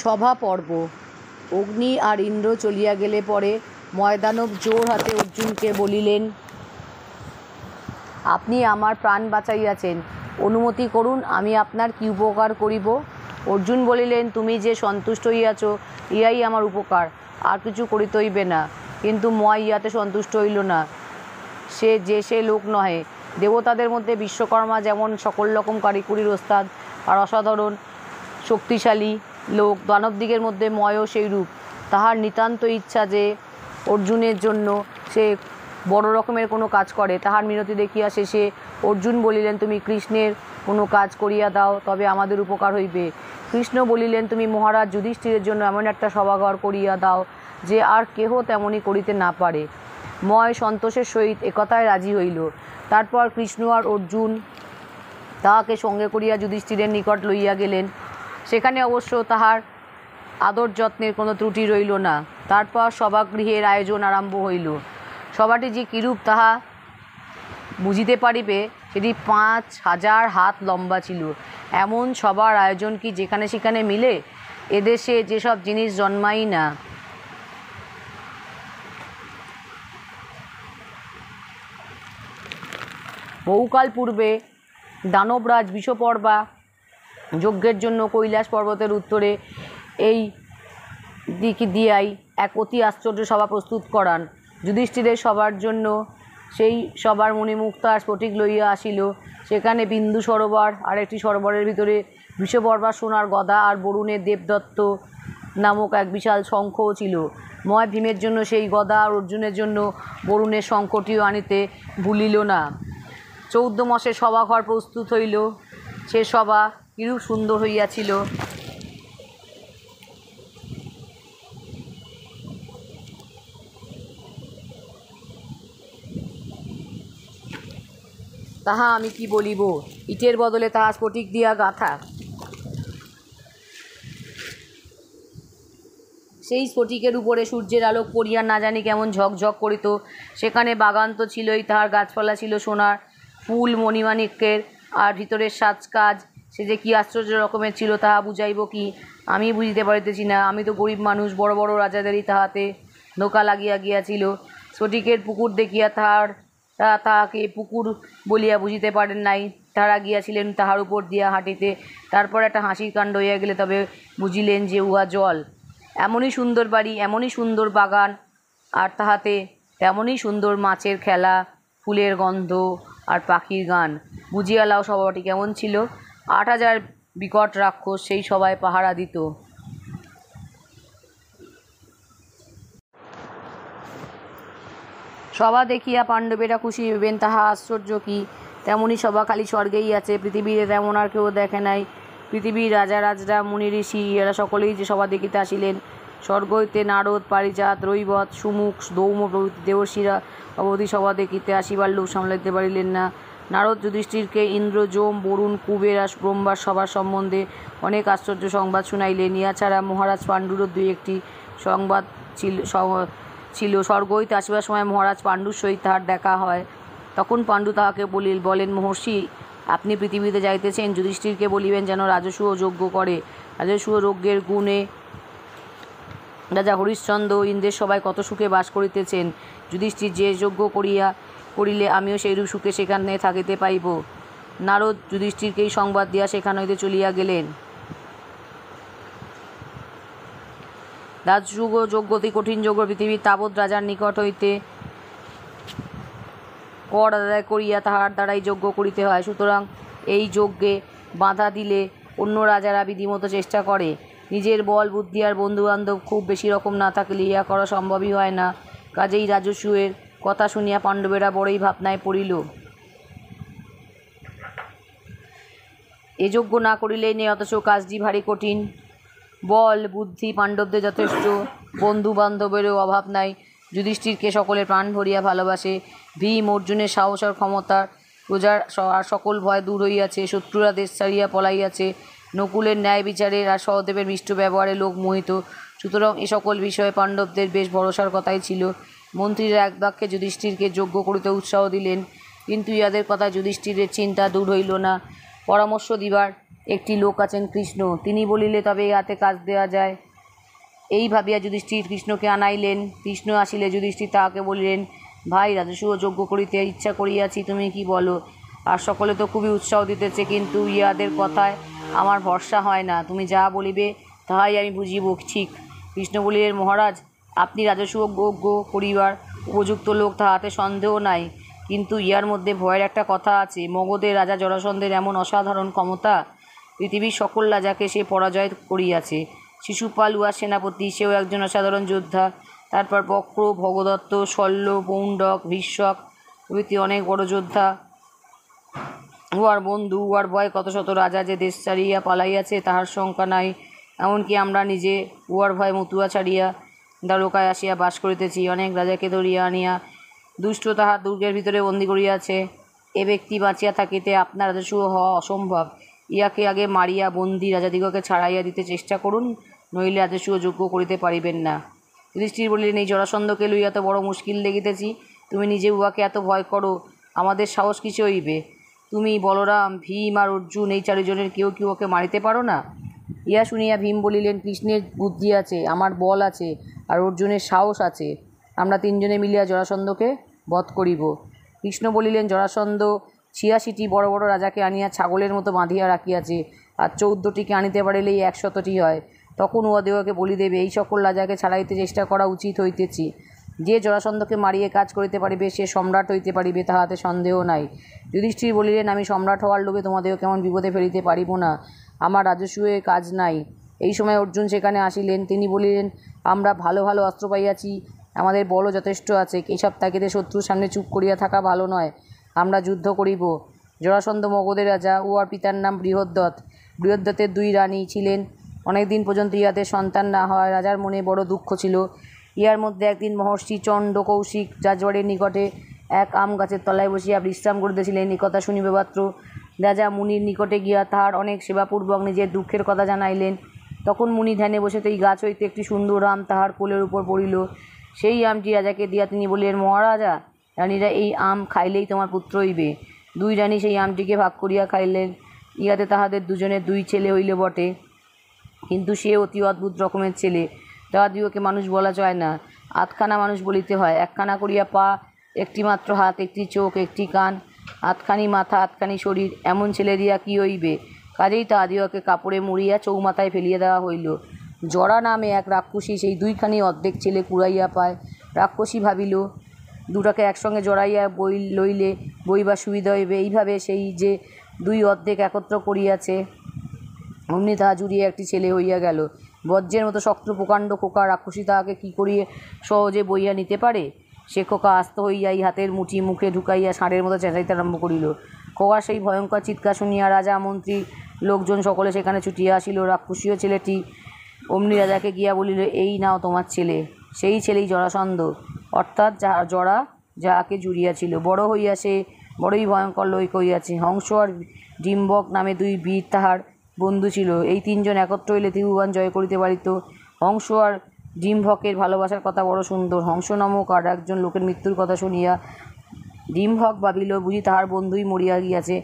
সভা পর্ব। অগ্নি আর ইন্দ্র চলিয়া গেলে পরে ময়দানব জোর হাতে অর্জুনকে বলিলেন, আপনি আমার প্রাণ বাঁচাইয়াছেন, অনুমতি করুন, আমি আপনার কি উপকার করিব। অর্জুন বলিলেন, তুমি যে সন্তুষ্ট হইয়াছ ইহাই আমার উপকার, আর কিছু করিতে হইবে না। কিন্তু ময় ইহাতে সন্তুষ্ট হইল না। সে লোক নহে। দেবতাদের মধ্যে বিশ্বকর্মা যেমন সকল রকম কারিকুরির ওস্তাদ আর অসাধারণ শক্তিশালী লোক, দানবদিগের মধ্যে ময়ও সেই রূপ। তাহার নিতান্ত ইচ্ছা যে অর্জুনের জন্য সে বড় রকমের কোনো কাজ করে। তাহার মিনতি দেখিয়া শেষে অর্জুন বলিলেন, তুমি কৃষ্ণের কোনো কাজ করিয়া দাও, তবে আমাদের উপকার হইবে। কৃষ্ণ বলিলেন, তুমি মহারাজ যুধিষ্ঠিরের জন্য এমন একটা সভাঘর করিয়া দাও যে আর কেহ তেমনি করিতে না পারে। ময় সন্তোষের সহিত একথায় রাজি হইল। তারপর কৃষ্ণ আর অর্জুন তাহাকে সঙ্গে করিয়া যুধিষ্ঠিরের নিকট লইয়া গেলেন। সেখানে অবশ্য তাহার আদর যত্নের কোনো ত্রুটি রইল না। তারপর সভাগৃহের আয়োজন আরম্ভ হইল। সভাটি যে কিরূপ তাহা বুঝিতে পারিবে, সেটি ৫,০০০ হাত লম্বা ছিল। এমন সভার আয়োজন কি যেখানে সেখানে মিলে? এদেশে যেসব জিনিস জন্মাই না। বহুকাল পূর্বে দানবরাজ বিষপর্বা যজ্ঞের জন্য কৈলাস পর্বতের উত্তরে এই দিক দিয়াই এক অতি আশ্চর্য সভা প্রস্তুত করান। যুধিষ্ঠিরের সবার জন্য সেই সবার মণিমুক্তা স্ফটিক লইয়া আসিল। সেখানে বিন্দু সরোবর আর একটি সরোবরের ভিতরে বিষপর্বার সোনার গদা আর বরুণের দেবদত্ত নামক এক বিশাল শঙ্খও ছিল। ময় ভীমের জন্য সেই গদা আর অর্জুনের জন্য বরুণের শঙ্খটিও আনিতে ভুলিল না। 14 মাসে সভাঘর প্রস্তুত হইল। সে সভা কিরূপ সুন্দর হইয়াছিল! তাহা আমি কি বলিব। ইটের বদলে তাহা স্ফটিক দিয়া গাঁথা। সেই স্ফটিকের উপরে সূর্যের আলোক পড়িয়া না জানি কেমন ঝকঝক করিত। সেখানে বাগান তো ছিলই, তাহার গাছপালা ছিল সোনার, ফুল মণিমাণিক্যের, আর ভিতরের সাজকাজ সে যে কি আশ্চর্য রকমের ছিল তাহা বুঝাইব কি? আমি বুঝিতে পারিতেছি না। আমি তো গরিব মানুষ। বড় বড় রাজাদেরই তাহাতে ধোকা লাগিয়া গিয়াছিল। স্ফটিকের পুকুর দেখিয়া তাহাকে পুকুর বলিয়া বুঝিতে পারেন নাই। তাহারা গিয়াছিলেন তাহার উপর দিয়া হাঁটিতে। তারপর একটা হাসির কাণ্ড হইয়া গেলে তবে বুঝিলেন যে উহা জল। এমনই সুন্দর বাড়ি, এমনই সুন্দর বাগান, আর তাহাতে তেমনই সুন্দর মাছের খেলা, ফুলের গন্ধ আর পাখির গান। বুঝিয়া লাও সভাটি কেমন ছিল। ৮,০০০ বিকট রাক্ষস সেই সভায় পাহারা দিত। সভা দেখিয়া পাণ্ডবেরা খুশি হইবেন, তাহা আশ্চর্য কি? তেমনই সভা খালি স্বর্গেই আছে, পৃথিবীতে তেমন আর কেউ দেখে নাই। পৃথিবীর রাজরা মুনি ঋষি এরা সকলেই যে সভা দেখিতে আসিলেন। স্বর্গ হইতে নারদ, পারিজাত, রৈবত, সুমুখ, দৌম প্রভৃতি দেবর্ষিরা অবধি সভা দেখিতে আসিবার লোক সামলাইতে পারিলেন না। নারদ যুধিষ্ঠিরকে ইন্দ্র, যম, বরুণ, কুবের আর ব্রহ্মার সভার সম্বন্ধে অনেক আশ্চর্য সংবাদ শুনাইলেন। ইহা ছাড়া মহারাজ পাণ্ডুরও 2-1টি সংবাদ ছিল। স্বর্গ হইতে আসিবার সময় মহারাজ পাণ্ডুর সহিত তাহার দেখা হয়। তখন পাণ্ডু তাহাকে বলেন, মহর্ষি, আপনি পৃথিবীতে যাইতেছেন, যুধিষ্ঠিরকে বলিবেন যেন রাজসূয় যজ্ঞ করে। রাজসূয় যজ্ঞের গুণে রাজা হরিশ্চন্দ্র ইন্দ্রের সভায় কত সুখে বাস করিতেছেন। যুধিষ্ঠির যে যজ্ঞ করিলে আমিও সেইরূপ সুখে সেখানে থাকিতে পাইব। নারদ যুধিষ্ঠিরকে এই সংবাদ দিয়া সেখান হইতে চলিয়া গেলেন। রাজসূয় যজ্ঞ অতি কঠিন যজ্ঞ। পৃথিবীর তাবৎ রাজার নিকট হইতে কর আদায় করিয়া তাহার দ্বারাই যজ্ঞ করিতে হয়। সুতরাং এই যজ্ঞে বাধা দিলে অন্য রাজারা বিধিমতো চেষ্টা করে। নিজের বল বুদ্ধি আর বন্ধুবান্ধব খুব বেশি রকম না থাকলে ইহা করা সম্ভবই হয় না। কাজেই রাজসূয়ের কথা শুনিয়া পাণ্ডবেরা বড়ই ভাবনায় পড়িল। এ যজ্ঞ না করিলেই নেই, অথচ কাজটি ভারী কঠিন। বল বুদ্ধি পাণ্ডবদের যথেষ্ট, বন্ধু বান্ধবেরও অভাব নাই। যুধিষ্ঠিরকে সকলের প্রাণ ভরিয়া ভালোবাসে। ভীম অর্জুনের সাহস আর ক্ষমতার প্রজার আর সকল ভয় দূর হইয়াছে। শত্রুরা দেশ ছাড়িয়া পলাইয়াছে। নকুলের ন্যায় বিচারের আর সহদেবের মিষ্ট ব্যবহারে লোক মোহিত। সুতরাং এ সকল বিষয়ে পাণ্ডবদের বেশ ভরসার কথাই ছিল। মন্ত্রীরা এক বাক্যে যুধিষ্ঠিরকে যজ্ঞ করিতে উৎসাহ দিলেন। কিন্তু ইহাদের কথায় যুধিষ্ঠিরের চিন্তা দূর হইল না। পরামর্শ দিবার একটি লোক আছেন কৃষ্ণ, তিনি বলিলে তবে এই হাতে কাজ দেওয়া যায়। এই ভাবিয়া যুধিষ্ঠির কৃষ্ণকে আনাইলেন। কৃষ্ণ আসিলে যুধিষ্ঠির তাহাকে বলিলেন, ভাই, রাজসূয় যজ্ঞ করিতে ইচ্ছা করিয়াছি, তুমি কি বলো? আর সকলে তো খুবই উৎসাহ দিতেছে, কিন্তু ইহাদের কথায় আমার ভরসা হয় না। তুমি যা বলিবে তাহাই আমি বুঝিব। ঠিক। কৃষ্ণ বলিলেন, মহারাজ, আপনি রাজসূয় যজ্ঞ করিবার উপযুক্ত লোক, তাহাতে সন্দেহ নাই, কিন্তু ইহার মধ্যে ভয়ের একটা কথা আছে। মগধের রাজা জরাসন্ধের এমন অসাধারণ ক্ষমতা, পৃথিবীর সকল রাজাকে সে পরাজয় করিয়াছে। শিশুপাল উহার সেনাপতি, সেও একজন অসাধারণ যোদ্ধা। তারপর বক্র, ভগদত্ত, শল্য, পৌণ্ডক, ভীষ্মক প্রভৃতি অনেক বড় যোদ্ধা। উহার বন্ধু, উহার ভয় কত শত রাজা যে দেশ ছাড়িয়া পালাইয়াছে তাহার সংখ্যা নাই। এমনকি আমরা নিজে উহার ভয় মতুয়া ছাড়িয়া দ্বারকায় আসিয়া বাস করিতেছি। অনেক রাজাকে ধরিয়া আনিয়া দুষ্ট তাহার দুর্গের ভিতরে বন্দী করিয়াছে। এ ব্যক্তি বাঁচিয়া থাকিতে আপনার রাজসূয় হওয়া অসম্ভব। ইহাকে আগে মারিয়া বন্দী রাজাদিগকে ছাড়াইয়া দিতে চেষ্টা করুন, নইলে রাজসূয় যজ্ঞ করিতে পারিবেন না। যুধিষ্ঠির বলিলেন, এই জরাসন্ধকে লইয়া তো বড় মুশকিল দেখিতেছি। তুমি নিজে উহাকে এত ভয় করো, আমাদের সাহস কিসে হইবে? তুমি, বলরাম, ভীম আর অর্জুন, এই চারিজনের কেউ কি ওকে মারিতে পারো না? ইহা শুনিয়া ভীম বলিলেন, কৃষ্ণের বুদ্ধি আছে, আমার বল আছে, আর অর্জুনের সাহস আছে। আমরা তিনজনে মিলিয়া জরাসন্ধকে বধ করিব। কৃষ্ণ বলিলেন, জরাসন্ধ ৮৬টি বড় বড় রাজাকে আনিয়া ছাগলের মতো বাঁধিয়া রাখিয়াছে, আর ১৪টিকে আনিতে পারিলেই ১০০টি হয়। তখন উহাদিগকে বলি দেবে, এই সকল রাজাকে ছাড়াইতে চেষ্টা করা উচিত হইতেছি। যে জরাসন্ধকে মারিয়ে কাজ করিতে পারিবে সে সম্রাট হইতে পারিবে, তাহাতে সন্দেহ নাই। যুধিষ্ঠির বলিলেন, আমি সম্রাট হওয়ার লোভে তোমাদেরকে কেমন বিপদে ফেলিতে পারিব না। আমার রাজসূয়ে কাজ নাই। এই সময় অর্জুন সেখানে আসিলেন। তিনি বলিলেন, আমরা ভালো ভালো অস্ত্র পাইয়াছি, আমাদের বলও যথেষ্ট আছে। এইসব থাকিতে শত্রুর সামনে চুপ করিয়া থাকা ভালো নয়, আমরা যুদ্ধ করিব। জরাসন্ধ মগধের রাজা, উহার পিতার নাম বৃহদ্রথ। বৃহদ্রথের ২ রানী ছিলেন। অনেক দিন পর্যন্ত ইহাদের সন্তান না হওয়ায় রাজার মনে বড় দুঃখ ছিল। ইহার মধ্যে একদিন মহর্ষি চণ্ড কৌশিক রাজবাড়ির নিকটে এক আম গাছের তলায় বসিয়া বিশ্রাম করিতেছিলেন। এই কথা শুনিবে মাত্র রাজা মুনির নিকটে গিয়া তাহার অনেক সেবাপূর্বক নিজের দুঃখের কথা জানাইলেন। তখন মুনি ধ্যানে বসিতেই গাছ হইতে একটি সুন্দর আম তাহার কোলের উপর পড়িল। সেই আমটি রাজাকে দিয়া তিনি বলিলেন, মহারাজা, রানীরা এই আম খাইলেই তোমার পুত্র হইবে। ২ রানী সেই আমটিকে ভাগ করিয়া খাইলেন। ইহাতে তাহাদের দুজনের ২ ছেলে হইল বটে, কিন্তু সে অতি অদ্ভুত রকমের ছেলে। তাহাদিগকে মানুষ বলা যায় না, আধখানা মানুষ বলিতে হয়। একখানা করিয়া পা, একটি মাত্র হাত, একটি চোখ, একটি কান, আধখানি মাথা, আধখানি শরীর, এমন ছেলে দিয়া কী হইবে? কাজেই তাহাদিগকে কাপড়ে মুড়িয়া চৌমাথায় ফেলিয়া দেওয়া হইল। জরা নামে এক রাক্ষসী সেই ২খানি অর্ধেক ছেলে কুড়াইয়া পায়। রাক্ষসী ভাবিল, দুটাকে একসঙ্গে জড়াইয়া লইলে বইবার সুবিধা হইবে। এইভাবে সেই যে ২ অর্ধেক একত্র করিয়াছে, অমনি তাহা জুড়িয়া একটি ছেলে হইয়া গেল। বজ্রের মতো শক্ত প্রকাণ্ড খোকা রাক্ষসী তাহাকে কী করিয়া সহজে বইয়া নিতে পারে? সে খোকা আস্ত হইয়াই হাতের মুঠি মুখে ঢুকাইয়া ষাঁড়ের মতো চেঁচাইতে আরম্ভ করিল। খোকার সেই ভয়ঙ্কর চিৎকার শুনিয়া রাজা, মন্ত্রী, লোকজন সকলে সেখানে ছুটিয়া আসিল। রাক্ষসীয় ছেলেটি অমনি রাজাকে গিয়া বলিল, এই নাও তোমার ছেলে। সেই ছেলেই জরাসন্ধ, অর্থাৎ জরা যাহাকে জুড়িয়াছিল। বড় হইয়া সে বড়ই ভয়ঙ্কর লোক হইয়াছে। হংস আর ডিম্বক নামে ২ বীর তাহার বন্ধু ছিল। এই ৩ জন একত্র হইলে ত্রিভুবন জয় করিতে পারিত। হংস আর ডিম্বকের ভালোবাসার কথা বড় সুন্দর। হংস নামক আর একজন লোকের মৃত্যুর কথা শুনিয়া ডিম্বক ভাবিল, বুঝি তাহার বন্ধুই মরিয়া গিয়াছে।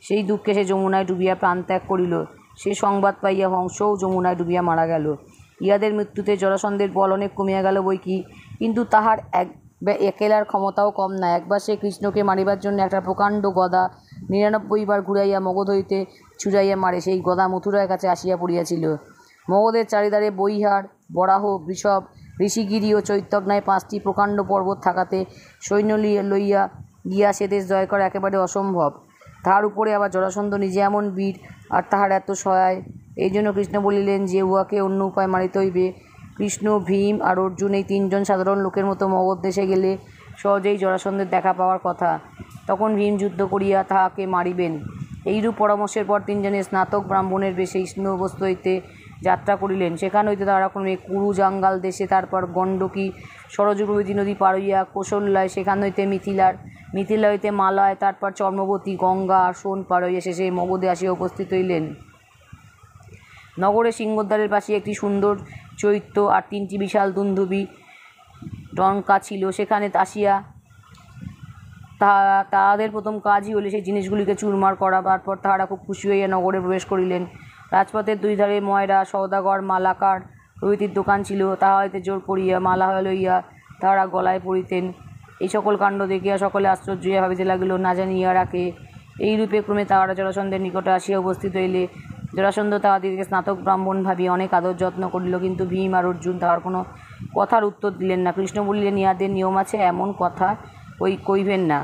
সেই দুঃখে সে যমুনায় ডুবিয়া প্রাণত্যাগ করিল। সে সংবাদ পাইয়া হংসও যমুনায় ডুবিয়া মারা গেল। ইহাদের মৃত্যুতে জরাসন্ধের বল অনেক কমিয়া গেল বই কি, কিন্তু তাহার একেলার ক্ষমতাও কম না। একবার সে কৃষ্ণকে মারিবার জন্য একটা প্রকাণ্ড গদা ৯৯ বার ঘুরাইয়া মগধ হইতে ছুড়াইয়া মারে। সেই গদা মথুরার কাছে আসিয়া পড়িয়াছিল। মগধের চারিধারে বৈহার, বরাহ, বৃষভ, ঋষিগিরি ও চৈত্যগ্নায় ৫টি প্রকাণ্ড পর্বত থাকাতে সৈন্য লইয়া গিয়া সে দেশ জয় করা একেবারে অসম্ভব। তাহার উপরে আবার জরাসন্ধ নিজে এমন বীর, আর তাহার এত সহায়। এই জন্য কৃষ্ণ বলিলেন যে উহাকে অন্য উপায় মারিতে হইবে। কৃষ্ণ, ভীম আর অর্জুন এই ৩ জন সাধারণ লোকের মতো মগধ দেশে গেলে সহজেই জরাসন্ধের দেখা পাওয়ার কথা। তখন ভীম যুদ্ধ করিয়া তাহাকে মারিবেন। এইরূপ পরামর্শের পর ৩ জনে স্নাতক ব্রাহ্মণের বেশে ইষ্ণবস্ত হইতে যাত্রা করিলেন। সেখান হইতে তাহারা ক্রমে কুরু জাঙ্গাল দেশে, তারপর গণ্ডকী, সরযূ প্রভৃতি নদী পার হইয়া কৌশল্যায়, সেখান হইতে মিথিলা হইতে মালয়, তারপর চর্মবতী, গঙ্গা আর সোন পার হইয়া শেষে মগধে আসিয়া উপস্থিত হইলেন। নগরের সিংহদ্বারের পাশে একটি সুন্দর চৈত্য আর ৩টি বিশাল দুন্দুভি টনকা ছিল। সেখানে আসিয়া তাহাদের প্রথম কাজই হলো সেই জিনিসগুলিকে চুরমার করা। তারপর তাহারা খুব খুশি হইয়া নগরে প্রবেশ করিলেন। রাজপথের দুই ধারে ময়রা, সওদাগর, মালাকার প্রভৃতির দোকান ছিল। তাহা হইতে জোর করিয়া মালা লইয়া তাহারা গলায় পরিতেন। এই সকল কাণ্ড দেখিয়া সকলে আশ্চর্য হইয়া ভাবিতে লাগিল, না জানি ইহারা কে। এইরূপে ক্রমে তাহারা জরাসন্ধের নিকটে আসিয়া উপস্থিত হইলে জরাসন্ধ তাহাদিগকে স্নাতক ব্রাহ্মণ ভাবিয়া অনেক আদর যত্ন করিল, কিন্তু ভীম আর অর্জুন তাহার কোনো কথার উত্তর দিলেন না। কৃষ্ণ বলিলেন, ইহাদের নিয়ম আছে, এমন কথা কইবেন না।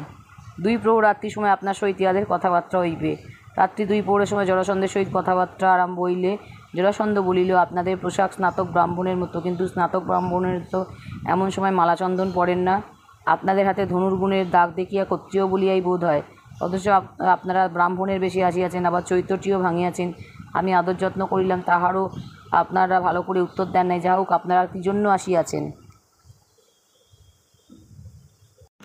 2 প্রহর রাত্রির সময় আপনার সহিত ইহাদের কথাবার্তা হইবে। রাত্রি 2 প্রহরের সময় জরাসন্ধের সহিত কথাবার্তা আরম্ভ হইলে জরাসন্ধ বলিল, আপনাদের পোশাক স্নাতক ব্রাহ্মণের মতো, কিন্তু স্নাতক ব্রাহ্মণের তো এমন সময় মালাচন্দন পড়েন না। আপনাদের হাতে ধনুর্গুণের দাগ দেখিয়া ক্ষত্রিয় বলিয়াই বোধ হয়, অথচ আপনারা ব্রাহ্মণের বেশি আসিয়াছেন, আবার চৈতন্যটিও ভাঙিয়াছেন। আমি আদর যত্ন করিলাম, তাহারও আপনারা ভালো করে উত্তর দেন নাই। যা হোক, আপনারা কী জন্য আসিয়াছেন?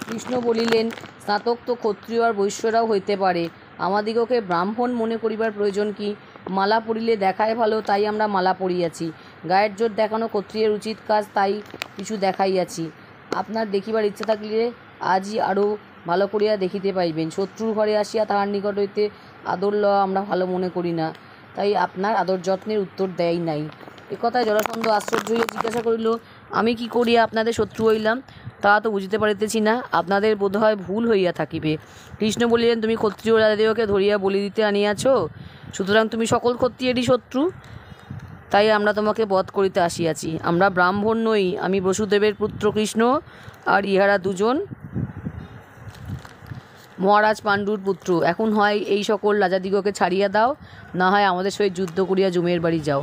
কৃষ্ণ বলিলেন, স্নাতক তো ক্ষত্রিয় আর বৈশ্যরাও হইতে পারে, আমাদিগকে ব্রাহ্মণ মনে করিবার প্রয়োজন কি? মালা পরিলে দেখায় ভালো, তাই আমরা মালা পরিয়াছি। গায়ের জোর দেখানো ক্ষত্রিয়ের উচিত কাজ, তাই কিছু দেখাইয়াছি। আপনার দেখিবার ইচ্ছা থাকলে আজই আরও ভালো করিয়া দেখিতে পাইবেন। শত্রুর ঘরে আসিয়া তাহার নিকট হইতে আদর লওয়া আমরা ভালো মনে করি না, তাই আপনার আদর যত্নের উত্তর দেয় নাই। একথায় জরাসন্ধ আশ্চর্য হইয়া জিজ্ঞাসা করিল, আমি কি করিয়া আপনাদের শত্রু হইলাম? তা তো বুঝিতে পারিতেছি না, আপনাদের বোধ হয় ভুল হইয়া থাকিবে। কৃষ্ণ বলিলেন, তুমি ক্ষত্রিয় রাজাদিগকে ধরিয়া বলি দিতে আনিয়াছ, সুতরাং তুমি সকল ক্ষত্রিয়েরই শত্রু, তাই আমরা তোমাকে বধ করিতে আসিয়াছি। আমরা ব্রাহ্মণ নই, আমি বসুদেবের পুত্র কৃষ্ণ, আর ইহারা দুজন মহারাজ পাণ্ডুর পুত্র। এখন হয় এই সকল রাজাদিগকে ছাড়িয়া দাও, না হয় আমাদের সহিত যুদ্ধ করিয়া জমের বাড়ি যাও।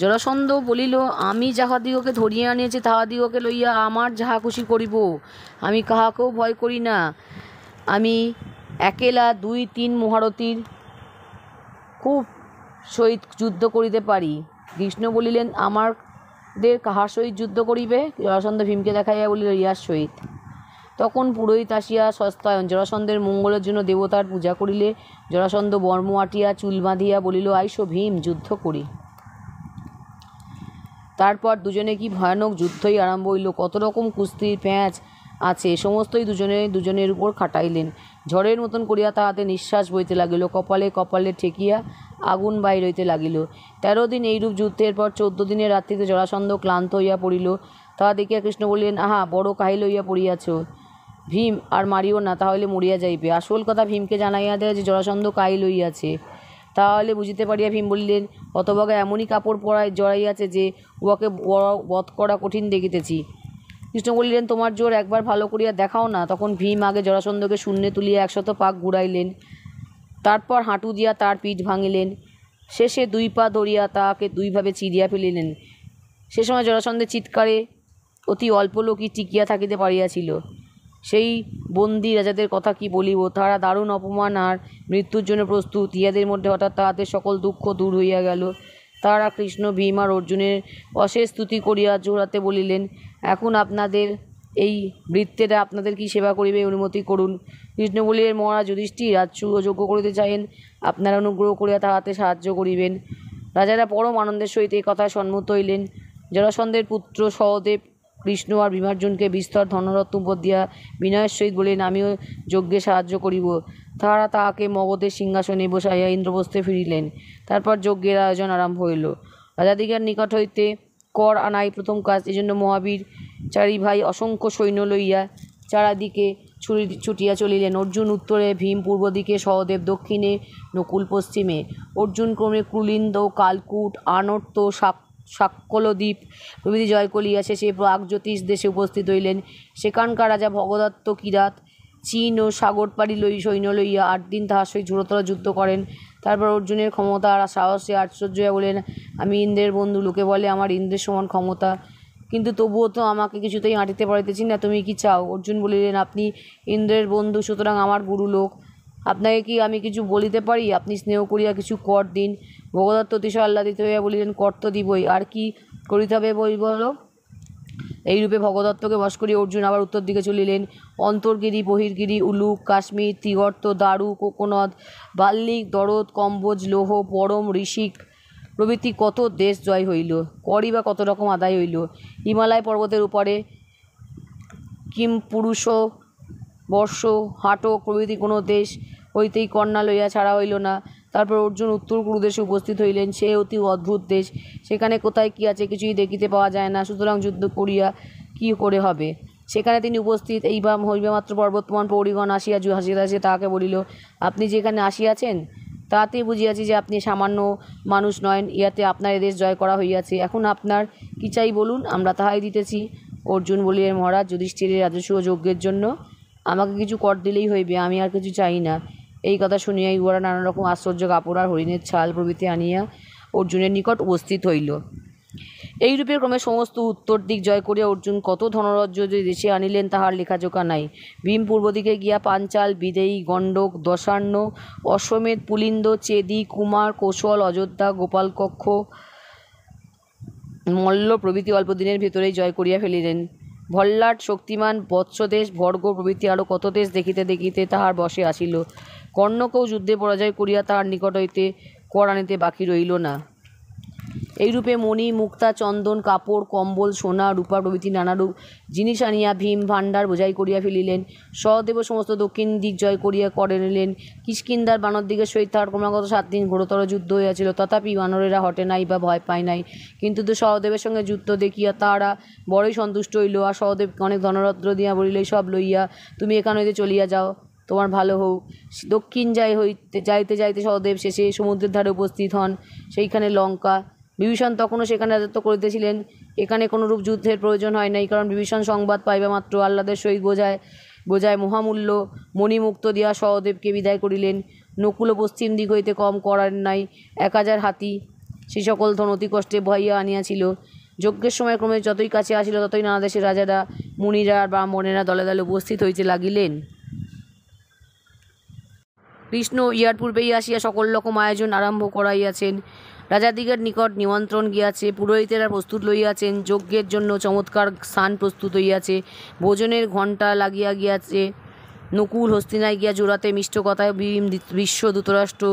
জরাসন্ধ বলিল, আমি যাহাদিগকে ধরিয়া আনিয়াছি তাহাদিগকে লইয়া আমার যাহা খুশি করিব, আমি কাহাকেও ভয় করি না। আমি একেলা 2-3 মহারথীর খুব সহিত যুদ্ধ করিতে পারি। কৃষ্ণ বলিলেন, আমাদের কাহার সহিত যুদ্ধ করিবে? জরাসন্ধ ভীমকে দেখাইয়া বলিল, ইহার সহিত। তখন পুরোহিত আসিয়া সস্তায়ন জরাসন্ধের মঙ্গলের জন্য দেবতার পূজা করিলে জরাসন্ধ বর্ম আটিয়া চুল বাঁধিয়া বলিল, আইসো ভীম, যুদ্ধ করি। তারপর দুজনে কি ভয়ানক যুদ্ধই আরম্ভ হইল। কত রকম কুস্তির প্যাঁচ আছে, সমস্তই দুজনের উপর খাটাইলেন। ঝড়ের মতন করিয়া তাহাতে নিঃশ্বাস বইতে লাগিল, কপালে কপালে ঠেকিয়া আগুন বাহির হইতে লাগিল। 13 দিন এইরূপ যুদ্ধের পর 14 দিনের রাত্রিতে জরাসন্ধ ক্লান্ত হইয়া পড়িল। তাহা দেখিয়া কৃষ্ণ বলিলেন, আহা, বড় কাহিল হইয়া পড়িয়াছ ভীম, আর মারিও না, তাহলে মরিয়া যাইবে। আসল কথা ভীমকে জানাইয়া দেয় যে জরাসন্ধ কাহিল হইয়াছে। তাহলে বুঝিতে পারিয়া ভীম বলিলেন, হতভাগা এমনই কাপড় জড়াইয়াছে যে উহাকে বধ করা কঠিন দেখিতেছি। কৃষ্ণ বলিলেন, তোমার জোর একবার ভালো করিয়া দেখাও না। তখন ভীম আগে জরাসন্ধকে শূন্যে তুলিয়া 100 পাক ঘুরাইলেন, তারপর হাঁটু দিয়া তার পিঠ ভাঙিলেন, শেষে 2 পা ধরিয়া তাহাকে 2 ভাবে চিরিয়া ফেলিলেন। সে সময় জরাসন্ধের চিৎকারে অতি অল্প লোকই টিকিয়া থাকিতে পারিয়াছিল। সেই বন্দী রাজাদের কথা কি বলিব, তাহারা দারুণ অপমান আর মৃত্যুর জন্য প্রস্তুত। ইহাদের মধ্যে হঠাৎ তাহাদের সকল দুঃখ দূর হইয়া গেল। তাহারা কৃষ্ণ, ভীম আর অর্জুনের অশেষ স্তুতি করিয়া জোড়াতে বলিলেন, এখন আপনাদের এই বৃত্তেরা আপনাদের কি সেবা করিবে, অনুমতি করুন। কৃষ্ণ বলিলেন, মহারাজ যুধিষ্ঠির রাজসূয় যোগ্য করিতে চাহেন, আপনারা অনুগ্রহ করিয়া তাহাতে সাহায্য করিবেন। রাজারা পরম আনন্দের সহিত এই কথায় সম্মত হইলেন। জরাসন্ধের পুত্র সহদেব কৃষ্ণ আর ভীমার্জুনকে বিস্তর ধনরত্ন উপর দিয়া বিনয়ের সহিত বলিলেন, আমিও যজ্ঞে সাহায্য করিব। তাহারা তাহাকে মগধের সিংহাসনে বসাইয়া ইন্দ্রপ্রস্থে ফিরিলেন। তারপর যজ্ঞের আয়োজন আরম্ভ হইল। রাজাদিগের নিকট হইতে কর আনাই প্রথম কাজ। এজন্য মহাবীর চারি ভাই অসংখ্য সৈন্য লইয়া চারিদিকে ছুটিয়া চলিলেন। অর্জুন উত্তরে, ভীম পূর্ব দিকে, সহদেব দক্ষিণে, নকুল পশ্চিমে। অর্জুন ক্রমে কুলিন্দ, কালকূট, আনর্ত, সাক্কলদ্বীপ প্রভৃতি জয় করিয়া শেষে প্রাগজ্যোতিষ দেশে উপস্থিত হইলেন। সেখানকার রাজা ভগদত্ত কিরাত চীন ও সাগরপাড়ি সৈন্য লইয়া 8 দিন তাহার সহিত ঝুড়োতর যুদ্ধ করেন। তারপর অর্জুনের ক্ষমতা আর সাহসে আশ্চর্য হইয়া বলেন, আমি ইন্দ্রের বন্ধু, লোকে বলে আমার ইন্দ্রের সমান ক্ষমতা, কিন্তু তবুও তো আমাকে কিছুতেই আঁটিতে পারিতেছি না, তুমি কি চাও? অর্জুন বলিলেন, আপনি ইন্দ্রের বন্ধু, সুতরাং আমার গুরু লোক, আপনাকে কি আমি কিছু বলিতে পারি? আপনি স্নেহ করিয়া কিছু কর দিন। ভগদত্ত অতিশয় আহ্লাদিত হইয়া বলিলেন, কর তো দিবই, আর কি করিতে হবে বলো। এইরূপে ভগদত্তকে বশ করিয়া অর্জুন আবার উত্তর দিকে চলিলেন। অন্তর্গিরি, বহির্গিরি, উলুক, কাশ্মীর, ত্রিগর্ত, দারু, কোকনদ, বাল্লিক, দরদ, কম্বোজ, লৌহ, পরম, ঋষিক প্রভৃতি কত দেশ জয় হইল। করই বা কত রকম আদায় হইল। হিমালয় পর্বতের উপরে কিমপুরুষ বর্ষ, হাটক প্রভৃতি কোনো দেশ হইতেই কন্যা লইয়া ছাড়া হইল না। তারপর অর্জুন উত্তর কুরুদেশে উপস্থিত হইলেন। সে অতি অদ্ভুত দেশ, সেখানে কোথায় কী আছে কিছুই দেখিতে পাওয়া যায় না, সুতরাং যুদ্ধ করিয়া কী করে হবে। সেখানে তিনি উপস্থিত হইবা মাত্র পর্বতমান পৌরীগণ আসিয়া হাসিতে তাহাকে বলিল, আপনি যেখানে আসিয়াছেন তাতে বুঝিয়াছি যে আপনি সামান্য মানুষ নয়েন, ইয়াতে আপনার এদেশ জয় করা হইয়াছে। এখন আপনার কি চাই বলুন, আমরা তাহাই দিতেছি। অর্জুন বলিলেন, মহারাজ, যুধিষ্ঠিরের রাজস্ব যজ্ঞের জন্য আমাকে কিছু কর দিলেই হইবে, আমি আর কিছু চাই না। এই কথা শুনিয়াই উহারা নানা রকম আশ্চর্য কাপড় আর হরিণের ছাল প্রভৃতি আনিয়া অর্জুনের নিকট উপস্থিত হইল। এইরূপে ক্রমে সমস্ত উত্তর দিক জয় করিয়া অর্জুন কত ধনরাজ্য যে দেশে আনিলেন তাহার লেখাজোখা নাই। ভীম পূর্ব দিকে গিয়া পাঞ্চাল, বিদেয়ী, গণ্ডক, দশার্ণ, অশ্বমেধ, পুলিন্দ, চেদি, কুমার, কৌশল, অযোধ্যা, গোপালকক্ষ, মল্ল প্রভৃতি অল্প দিনের ভিতরেই জয় করিয়া ফেলিলেন। ভল্লাট, শক্তিমান, বৎসদেশ, ভর্গ প্রভৃতি আরও কত দেশ দেখিতে দেখিতে তাহার বশে আসিল। কর্ণকেও যুদ্ধে পরাজয় করিয়া তাহার নিকট হইতে কর আনিতে বাকি রইল না। এইরূপে মণি, মুক্তা, চন্দন, কাপড়, কম্বল, সোনা, রূপা প্রভৃতি নানারূপ জিনিস আনিয়া ভীম ভাণ্ডার বোঝাই করিয়া ফেলিলেন। সহদেব সমস্ত দক্ষিণ দিক জয় করিয়া করে নিলেন। কিষ্কিন্ধার বানর দিকের সহিত তাহার ক্রমাগত 7 দিন ঘোরতর যুদ্ধ হইয়াছিল, তথাপি বানরেরা হটে নাই বা ভয় পায় নাই। কিন্তু সহদেবের সঙ্গে যুদ্ধ দেখিয়া তাহারা বড়ই সন্তুষ্ট হইল, আর সহদেবকে অনেক ধনরত্ন দিয়া বলিল, সব লইয়া তুমি এখান হইতে চলিয়া যাও, তোমার ভালো হোক। দক্ষিণ যাইতে যাইতে সহদেব শেষে সমুদ্রের ধারে উপস্থিত হন, সেইখানে লঙ্কা। বিভীষণ তখনও সেখানে রাজত্ব করিতেছিলেন। এখানে কোনরূপ যুদ্ধের প্রয়োজন হয় নাই, কারণ বিভীষণ সংবাদ পাইবা মাত্র আহ্লাদের সহিত বোঝায় মহামূল্য মণিমুক্ত দিয়া সহদেবকে বিদায় করিলেন। নকুল পশ্চিম দিক হইতে কম করেন নাই 1000 হাতি, সে সকল ধন অতি কষ্টে বহিয়া আনিয়াছিল। যজ্ঞের সময় ক্রমে যতই কাছে আসিল ততই নানা দেশের রাজারা, মুনিরা আর ব্রাহ্মণেরা দলে দলে উপস্থিত হইতে লাগিলেন। কৃষ্ণ ইহার পূর্বেই আসিয়া সকল রকম আয়োজন আরম্ভ করাইয়াছেন। রাজাদিগের নিকট নিমন্ত্রণ গিয়াছে, পুরোহিতেরা প্রস্তুত লইয়াছেন, যজ্ঞের জন্য চমৎকার স্থান প্রস্তুত হইয়াছে, ভোজনের ঘণ্টা লাগিয়া গিয়াছে। নকুল হস্তিনায় গিয়া জোড়াতে মিষ্ট কথায় ভীম, ভীষ্ম, ধৃতরাষ্ট্র,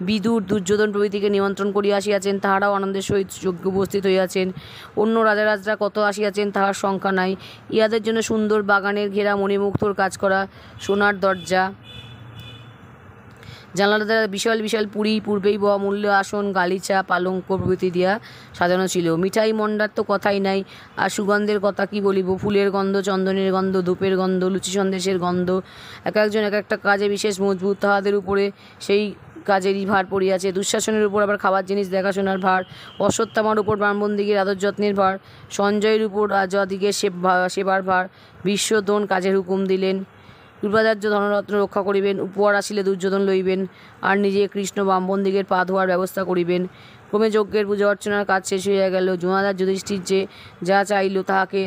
বিদুর, দুর্যোধন প্রভৃতিকে নিমন্ত্রণ করিয়া আসিয়াছেন, তাহারাও আনন্দের সহিত যজ্ঞে উপস্থিত হইয়াছেন। অন্য রাজারাজরা কত আসিয়াছেন তাহার সংখ্যা নাই। ইহাদের জন্য সুন্দর বাগানের ঘেরা মণিমুগ্ধর কাজ করা সোনার দরজা, জানালা দ্বারা বিশাল বিশাল পুরী, পূর্বেই বহুমূল্য আসন, গালিচা, পালঙ্ক প্রভৃতি দিয়া সাজানো ছিল। মিঠাই মন্ডার তো কথাই নাই, আর সুগন্ধের কথা কি বলিব। ফুলের গন্ধ, চন্দনের গন্ধ, ধূপের গন্ধ, লুচি সন্দেশের গন্ধ, এক একজন এক একটা কাজে বিশেষ মজবুত, তাহাদের উপরে সেই কাজেরই ভার পড়িয়াছে। দুঃশাসনের উপর আবার খাবার জিনিস দেখাশোনার ভার, অশ্বত্থামার উপর ব্রাহ্মণদিগের আদর যত্নের ভার, সঞ্জয়ের উপর রাজাদিগের সেবার ভার। ভীষ্মদ্রোণ কাজের হুকুম দিলেন। কৃপাচার্য ধনরত্ন রক্ষা করিবেন, উপহার আসিলে দুর্যোধন লইবেন, আর নিজে কৃষ্ণ ব্রাহ্মণদিগের পা ধোয়ার ব্যবস্থা করিবেন। ক্রমে যজ্ঞের পূজা অর্চনার কাজ শেষ হইয়া গেল। জোনাদার যুধিষ্ঠির যে যা চাইল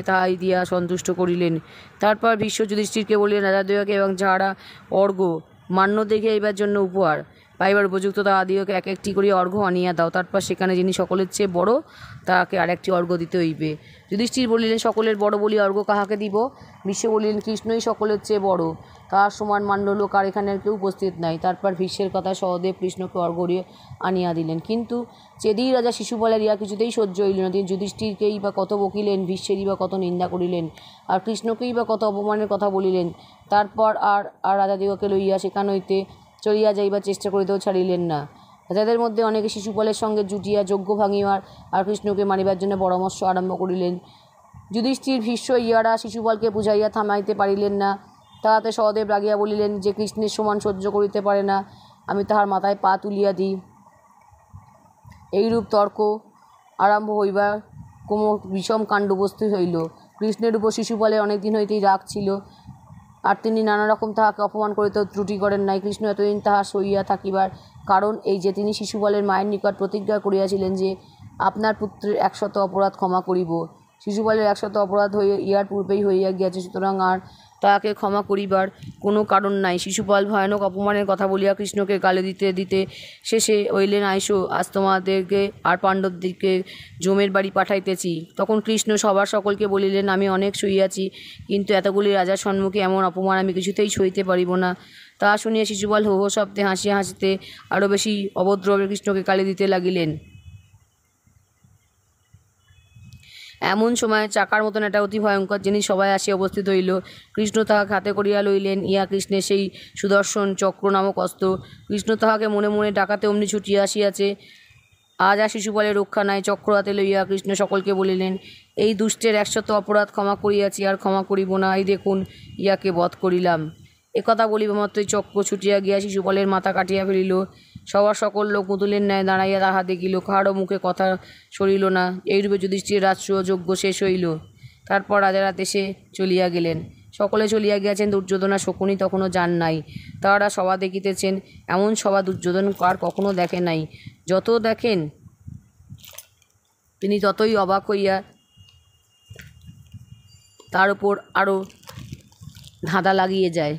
তাহাই দিয়া সন্তুষ্ট করিলেন। তারপর ভীষ্ম যুধিষ্ঠিরকে বলিলেন, রাজাদ্বয়কে এবং যাহারা অর্ঘ্য মান্য দেখে এইবার জন্য উপহার পাইবার উপযুক্ত তাহাদিগকে এক একটি করিয়া অর্ঘ্য আনিয়া দাও। তারপর সেখানে যিনি সকলের চেয়ে বড় তাহাকে আর একটি অর্ঘ্য দিতে হইবে। যুধিষ্ঠির বলিলেন, সকলের বড় বলি অর্ঘ্য কাহাকে দিব? ভীষ্ম বলিলেন, কৃষ্ণই সকলের চেয়ে বড়, তাহার সমান মান্য লোক আর এখানে কেউ উপস্থিত নাই। তারপর ভীষ্মের কথায় সহদেব কৃষ্ণকে অর্ঘ্য আনিয়া দিলেন। কিন্তু চেদির রাজা শিশুপালের ইহা কিছুতেই সহ্য হইল না। তিনি যুধিষ্ঠিরকেই বা কত বকিলেন, ভীষ্মেরই বা কত নিন্দা করিলেন, আর কৃষ্ণকেই বা কত অপমানের কথা বলিলেন। তারপর আর রাজাদিগকে লইয়া সেখান হইতে চলিয়া যাইবার চেষ্টা করিতেও ছাড়িলেন না। রাজাদের মধ্যে অনেকে শিশুপালের সঙ্গে জুটিয়া যজ্ঞ ভাঙিবার আর কৃষ্ণকে মারিবার জন্য পরামর্শ আরম্ভ করিলেন। যুধিষ্ঠির, ভীষ্ম ইহারা শিশুপালকে বুঝাইয়া থামাইতে পারিলেন না। তাহাতে সহদেব রাগিয়া বলিলেন, যে কৃষ্ণের সমান সহ্য করিতে পারে না, আমি তাহার মাথায় পা তুলিয়া দিই। এইরূপ তর্ক আরম্ভ হইবার কোন বিষম কাণ্ড উপস্থিত হইল। কৃষ্ণের উপর শিশুপালের অনেক দিন হইতেই রাগ ছিল, আর তিনি নানা রকম তাহাকে অপমান করিতেও ত্রুটি করেন নাই। কৃষ্ণ এতদিন তাহা সইয়া থাকিবার কারণ এই যে, তিনি শিশুপালের মায়ের নিকট প্রতিজ্ঞা করিয়াছিলেন যে আপনার পুত্রের 100 অপরাধ ক্ষমা করিব। শিশুপালের 100 অপরাধ ইহার পূর্বেই হইয়া গিয়াছে, সুতরাং আর তাহাকে ক্ষমা করিবার কোনো কারণ নাই। শিশুপাল ভয়ানক অপমানের কথা বলিয়া কৃষ্ণকে গালি দিতে দিতে শেষে হইলেন, আইসো, আজ তোমাদেরকে আর পাণ্ডবদিগকে জমের বাড়ি পাঠাইতেছি। তখন কৃষ্ণ সবার সকলকে বলিলেন, আমি অনেক সইয়াছি, কিন্তু এতগুলি রাজার সম্মুখে এমন অপমান আমি কিছুতেই সইতে পারিব না। তাহা শুনিয়া শিশুপাল হো হো শব্দে হাসিয়া হাসিতে আরও বেশি অভদ্রভাবে কৃষ্ণকে গালি দিতে লাগিলেন। এমন সময় চাকার মতন একটা অতি ভয়ঙ্কর জিনিস সবাই আসিয়া উপস্থিত হইল। কৃষ্ণ তাহাকে হাতে করিয়া লইলেন। ইয়া কৃষ্ণের সেই সুদর্শন চক্র নামক অস্ত্র। কৃষ্ণ তাহাকে মনে মনে ডাকাতে অমনি ছুটিয়া আসিয়াছে। আজ আর শিশুপালের রক্ষা নাই। চক্র হাতে লইয়া কৃষ্ণ সকলকে বলিলেন, এই দুষ্টের 100 অপরাধ ক্ষমা করিয়াছি, আর ক্ষমা করিব না। এই দেখুন, ইয়াকে বধ করিলাম। একথা বলিবা মাত্রই চক্র ছুটিয়া গিয়া শিশুপালের মাথা কাটিয়া ফেলিল। সবার সকল লোক মুতুলের ন্যায় দাঁড়াইয়া তাহা দেখিল। কাহারও মুখে কথা সরিল না। এইরূপে যুধিষ্ঠির রাজসূয় শেষ হইল। তারপর রাজারা দেশে চলিয়া গেলেন। সকলে চলিয়া গিয়াছেন, দুর্যোধন আর শকুনি তখনও যান নাই। তাহারা সভা দেখিতেছেন। এমন সভা দুর্যোধন আর কখনো দেখে নাই। যত দেখেন তিনি ততই অবাক হইয়া তার উপর আরও ধাঁধা লাগিয়ে যায়।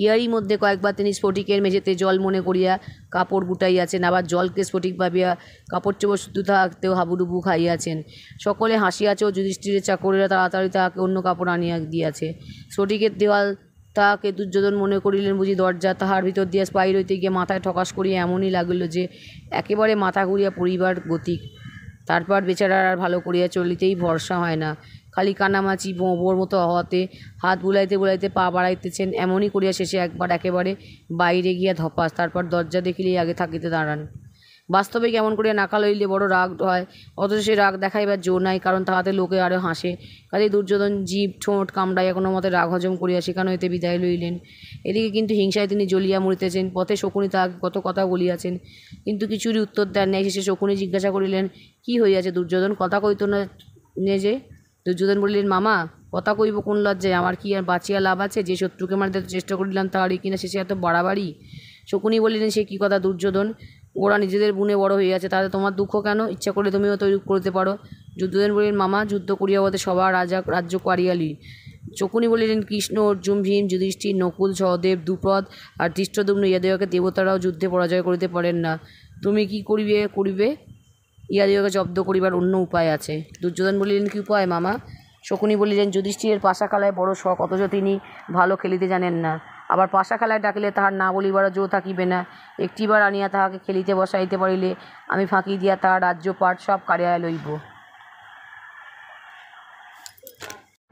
ইহারই মধ্যে কয়েকবার তিনি স্ফটিকের মেঝেতে জল মনে করিয়া কাপড় গুটাইয়াছেন, আবার জলকে স্ফটিক ভাবিয়া কাপড় চোপড় শুদ্ধ থাকতেও হাবুডুবু খাইয়াছেন। সকলে হাসিয়াছে ও যুধিষ্ঠিরের চাকরেরা তাড়াতাড়ি তাহাকে অন্য কাপড় আনিয়া দিয়াছে। স্ফটিকের দেওয়াল তাহাকে দুর্যোধন মনে করিলেন বুঝি দরজা। তাহার ভিতর দিয়া স্পাই হইতে গিয়ে মাথায় ঠকাস করিয়া এমনই লাগিল যে একেবারে মাথা ঘুরিয়া পড়িবার গতিক। তারপর বেচারার আর ভালো করিয়া চলিতেই ভরসা হয় না। খালি কানামাছি বোঁর মতো হওয়াতে হাত বুলাইতে বুলাইতে পা বাড়াইতেছেন। এমনই করিয়া শেষে একবার একেবারে বাইরে গিয়া ধপাস। তারপর দরজা দেখিলেই আগে থাকিতে দাঁড়ান। বাস্তবে কেমন করিয়া নাকাল হইলে বড় রাগ হয়, অথচ সে রাগ দেখাইবার জো নাই, কারণ তাহাতে লোকে আরও হাসে। কাজেই দুর্যোধন জিভ ঠোঁট কামড়াইয়া কোনো মতে রাগ হজম করিয়া সেখান হইতে বিদায় লইলেন। এদিকে কিন্তু হিংসায় তিনি জ্বলিয়া মরিতেছেন। পথে শকুনি তাহাকে কত কথা বলিয়াছেন, কিন্তু কিছুরই উত্তর দেন নাই। শেষে শকুনি জিজ্ঞাসা করিলেন, কি হইয়াছে দুর্যোধন? কথা কইত না যে? দুর্যোধন বলিলেন, মামা, কথা কইব কোন লজ্জায়? আমার কি আর বাঁচিয়া লাভ আছে? যে শত্রুকে মারিতে চেষ্টা করিলাম তাহারই কিনা শেষে এত বাড়াবাড়ি। শকুনি বলিলেন, সে কী কথা দুর্যোধন? ওরা নিজেদের বুনে বড় হইয়াছে, তাতে তোমার দুঃখ কেন? ইচ্ছা করলে তুমিও তৈরি করতে পারো। দুর্যোধন বলিলেন, মামা, যুদ্ধ করিয়া বলতে সবার রাজ্য কারিয়ালি। শকুনি বলিলেন, কৃষ্ণ, অর্জুন, ভীম, যুধিষ্ঠির, নকুল, সহদেব, দ্রুপদ আর ধৃষ্টদ্যুম্ন ইহাদিগকে দেবতারাও যুদ্ধে পরাজয় করিতে পারেন না। তুমি কি করিবে? ইহাদিগকে জব্দ করিবার অন্য উপায় আছে। দুর্যোধন বলিলেন, কী উপায় মামা? শকুনি বলিলেন, যুধিষ্ঠিরের পাশা খেলায় বড় শখ, অথচ তিনি ভালো খেলিতে জানেন না। আবার পাশা খেলায় ডাকিলে তাহার না বলিবারও জো থাকিবে না। একটিবার আনিয়া তাহাকে খেলিতে বসাইতে পারিলে আমি ফাঁকি দিয়া তাহার রাজ্যপাট সব কাড়িয়া লইব।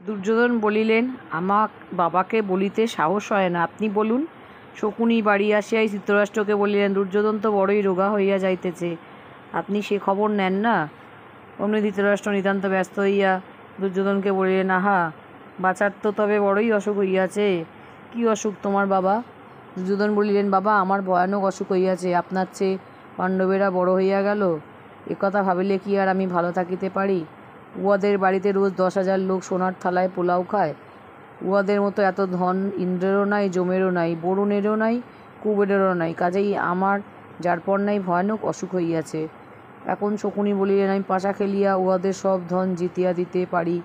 দুর্যোধন বলিলেন, আমার বাবাকে বলিতে সাহস হয় না, আপনি বলুন। শকুনি বাড়ি আসিয়াই ধৃতরাষ্ট্রকে বলিলেন, দুর্যোধন তো বড়ই রোগা হইয়া যাইতেছে, আপনি সে খবর নেন না? অমনি ধৃতরাষ্ট্র নিতান্ত ব্যস্ত হইয়া দুর্যোধনকে বলিলেন, আহা, বাছার তো তবে বড়ই অসুখ হইয়াছে। কি অসুখ তোমার বাবা? দুর্যোধন বলিলেন, বাবা, আমার ভয়ানক অসুখ হইয়াছে। আপনার চেয়ে পাণ্ডবেরা বড় হইয়া গেল, একথা ভাবিলে কি আর আমি ভালো থাকিতে পারি? উহাদের বাড়িতে রোজ 10,000 লোক সোনার থালায় পোলাও খায়। উহাদের মতো এত ধন ইন্দ্রেরও নাই, যমেরও নাই, বরুণেরও নাই, কুবেরেরও নাই। কাজেই আমার যারপর নাই ভয়ানক অসুখ হইয়াছে। এখন শকুনি বলিলেন, আমি পাশা খেলিয়া উহাদের সব ধন জিতিয়া দিতে পারি।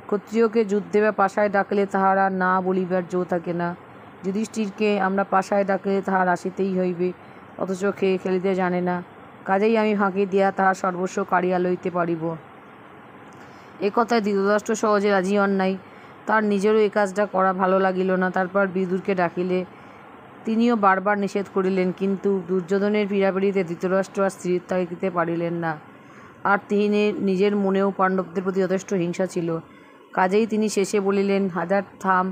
ক্ষত্রিয়কে যুদ্ধে বা পাশায় ডাকলে তাহারা না বলিবার জো থাকে না। যুধিষ্ঠিরকে আমরা পাশায় ডাকলে তাহার আসিতেই হইবে, অথচ খেলিতে জানে না। কাজেই আমি ফাঁকি দিয়া তাহার সর্বস্ব কাড়িয়া লইতে পারিব। এ কথায় ধৃতরাষ্ট্র সহজে রাজি হন নাই। তার নিজেরও এ কাজটা করা ভালো লাগিল না। তারপর বিদুরকে ডাকিলে তিনিও বারবার নিষেধ করিলেন, কিন্তু দুর্যোধনের পীড়াপিড়িতে ধৃতরাষ্ট্র আর স্থির থাকিতে পারিলেন না। আর তিনি নিজের মনেও পাণ্ডবদের প্রতি যথেষ্ট হিংসা ছিল। কাজেই তিনি শেষে বলিলেন, 1000 থাম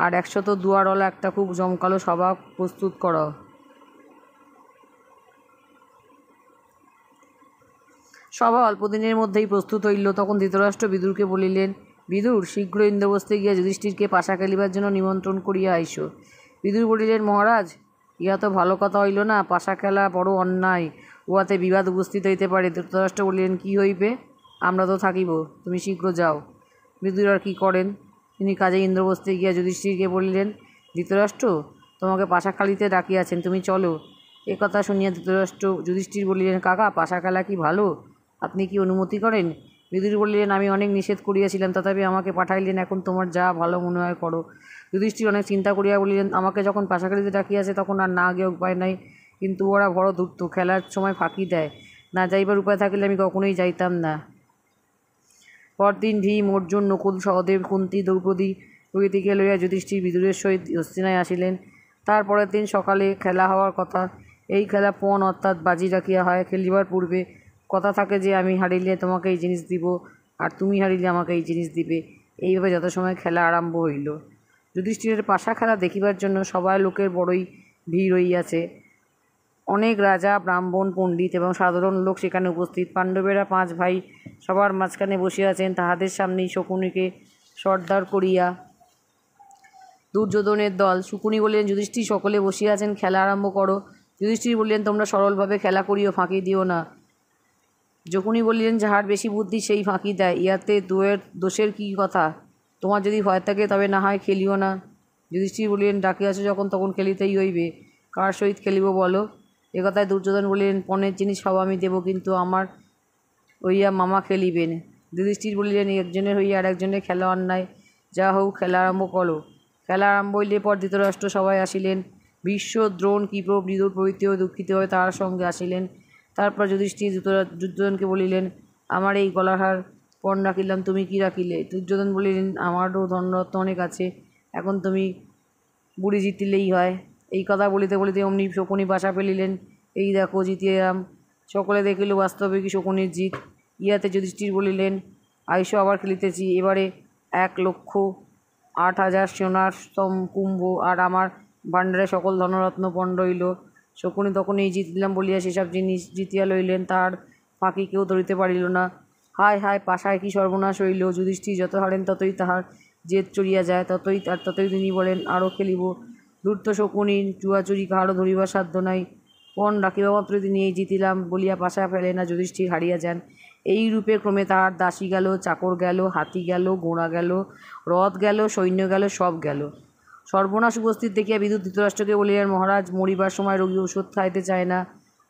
আর 100 দুয়ারওয়ালা একটা খুব জমকালো সভা প্রস্তুত কর। সভা অল্পদিনের মধ্যেই প্রস্তুত হইল। তখন ধৃতরাষ্ট্র বিদুরকে বলিলেন, বিদুর, শীঘ্র ইন্দ্রপ্রস্থে গিয়া যুধিষ্ঠিরকে পাশা খেলিবার জন্য নিমন্ত্রণ করিয়া আইস। বিদুর বলিলেন, মহারাজ, ইহা তো ভালো কথা হইল না। পাশা খেলা বড় অন্যায়, উহাতে বিবাদ উপস্থিত হইতে পারে। ধৃতরাষ্ট্র বলিলেন, কি হইবে? আমরা তো থাকিব, তুমি শীঘ্র যাও। বিদুর আর কী করেন, তিনি কাজেই ইন্দ্রপ্রস্থে গিয়া যুধিষ্ঠিরকে বলিলেন, ধৃতরাষ্ট্র তোমাকে পাশা খেলিতে ডাকিয়াছেন, তুমি চলো। এ কথা শুনিয়া যুধিষ্ঠির বলিলেন, কাকা, পাশা খেলা কি ভালো? আপনি কি অনুমতি করেন? বিদুর বলিলেন, আমি অনেক নিষেধ করিয়াছিলাম, তথাপি আমাকে পাঠাইলেন, এখন তোমার যা ভালো মনে হয় করো। যুধিষ্ঠির অনেক চিন্তা করিয়া বলিলেন, আমাকে যখন পাশা খেলিতে ডাকিয়াছে তখন আর না গিয়ে উপায় নাই, কিন্তু ওরা বড় ধূর্ত, খেলার সময় ফাঁকি দেয়। না যাইবার উপায় থাকিলে আমি কখনোই যাইতাম না। পরদিন ভীম, অর্জুন, নকুল, সহদেব, কুন্তী, দ্রৌপদী প্রভৃতিকে লইয়া যুধিষ্ঠির বিদুরের সহিত হস্তিনায় আসিলেন। তারপরের দিন সকালে খেলা হওয়ার কথা। এই খেলা পণ অর্থাৎ বাজি রাখিয়া হয়। খেলিবার পূর্বে কথা থাকে যে আমি হারিলে তোমাকে এই জিনিস দিব, আর তুমি হারিলে আমাকে এই জিনিস দিবে। এইভাবে যত সময় খেলা আরম্ভ হইল। যুধিষ্ঠিরের পাশা খেলা দেখিবার জন্য সবাই লোকের বড়ই ভিড় হইয়াছে। অনেক রাজা, ব্রাহ্মণ, পণ্ডিত এবং সাধারণ লোক সেখানে উপস্থিত। পাণ্ডবেরা 5 ভাই সবার মাঝখানে বসিয়াছেন। তাহাদের সামনেই শকুনিকে সর্দার করিয়া দুর্যোধনের দল। শকুনি বললেন, যুধিষ্ঠির, সকলে বসিয়াছেন, খেলা আরম্ভ করো। যুধিষ্ঠির বললেন, তোমরা সরলভাবে খেলা করিও, ফাঁকি দিও না। শকুনি বললেন, যাহার বেশি বুদ্ধি সেই ফাঁকি দেয়, ইহাতে দোষের কী কথা? তোমার যদি ভয় থাকে তবে না হয় খেলিও না। যুধিষ্ঠির বললেন, ডাকিয়াছ যখন তখন খেলিতেই হইবে। কার সহিত খেলিব বলো? একথায় দুর্যোধন বললেন, পণের জিনিস সব আমি দেব, কিন্তু আমার হইয়া মামা খেলিবেন। যুধিষ্ঠির বলিলেন, একজনের হইয়া আর একজনের খেলা অন্যায়, যা হোক খেলা আরম্ভ করো। খেলা আরম্ভ হইলে পর ধৃতরাষ্ট্র সবাই আসিলেন। ভীষ্ম, দ্রোণ, কৃপ, বিদুর প্রভৃতিও দুঃখিত হয়ে তাহার সঙ্গে আসিলেন। তারপর যুধিষ্ঠির দুর্যোধনকে বলিলেন, আমার এই গলার হার পণ রাখিলাম, তুমি কি রাখিলে? দুর্যোধন বলিলেন, আমারও ধনরত্ন অনেক আছে, এখন তুমি বুড়ি জিতিলেই হয়। এই কথা বলিতে বলিতে অমনি শকুনি বাসা ফেলিলেন। এই দেখো, জিতিয়াম। সকলে দেখিল বাস্তবে কি শকুনির জিত। ইহাতে যুধিষ্ঠির বলিলেন, আইসো, আবার খেলিতেছি। এবারে 1,08,000 সোনার কুম্ভ আর আমার ভাণ্ডারে সকল ধনরত্ন পণ রইল। শকুনি তখন এই জিতলাম বলিয়া সেসব জিনিস জিতিয়া লইলেন। তার ফাঁকি কেউ ধরিতে পারিল না। হায় হায়, পাশায় কি সর্বনাশ হইল! যুধিষ্ঠির যত হারেন ততই তাহার জেদ চড়িয়া যায়, ততই তিনি বলেন, আরও খেলিব। ধূর্ত শকুনি, চুয়াচুরি কাহারও ধরিবার সাধ্য নাই। পণ রাখিবা মাত্র তিনি এই জিতিলাম বলিয়া পাশা ফেলেন, আর যুধিষ্ঠির হারিয়া যান। এই রূপে ক্রমে তাহার দাসী গেল, চাকর গেল, হাতি গেল, ঘোড়া গেল, রথ গেল, সৈন্য গেল, সব গেল। সর্বনাশ উপস্থিত দেখিয়া বিদুর ধৃতরাষ্ট্রকে বলিলেন, মহারাজ, মরিবার সময় রোগী ওষুধ খাইতে চায় না।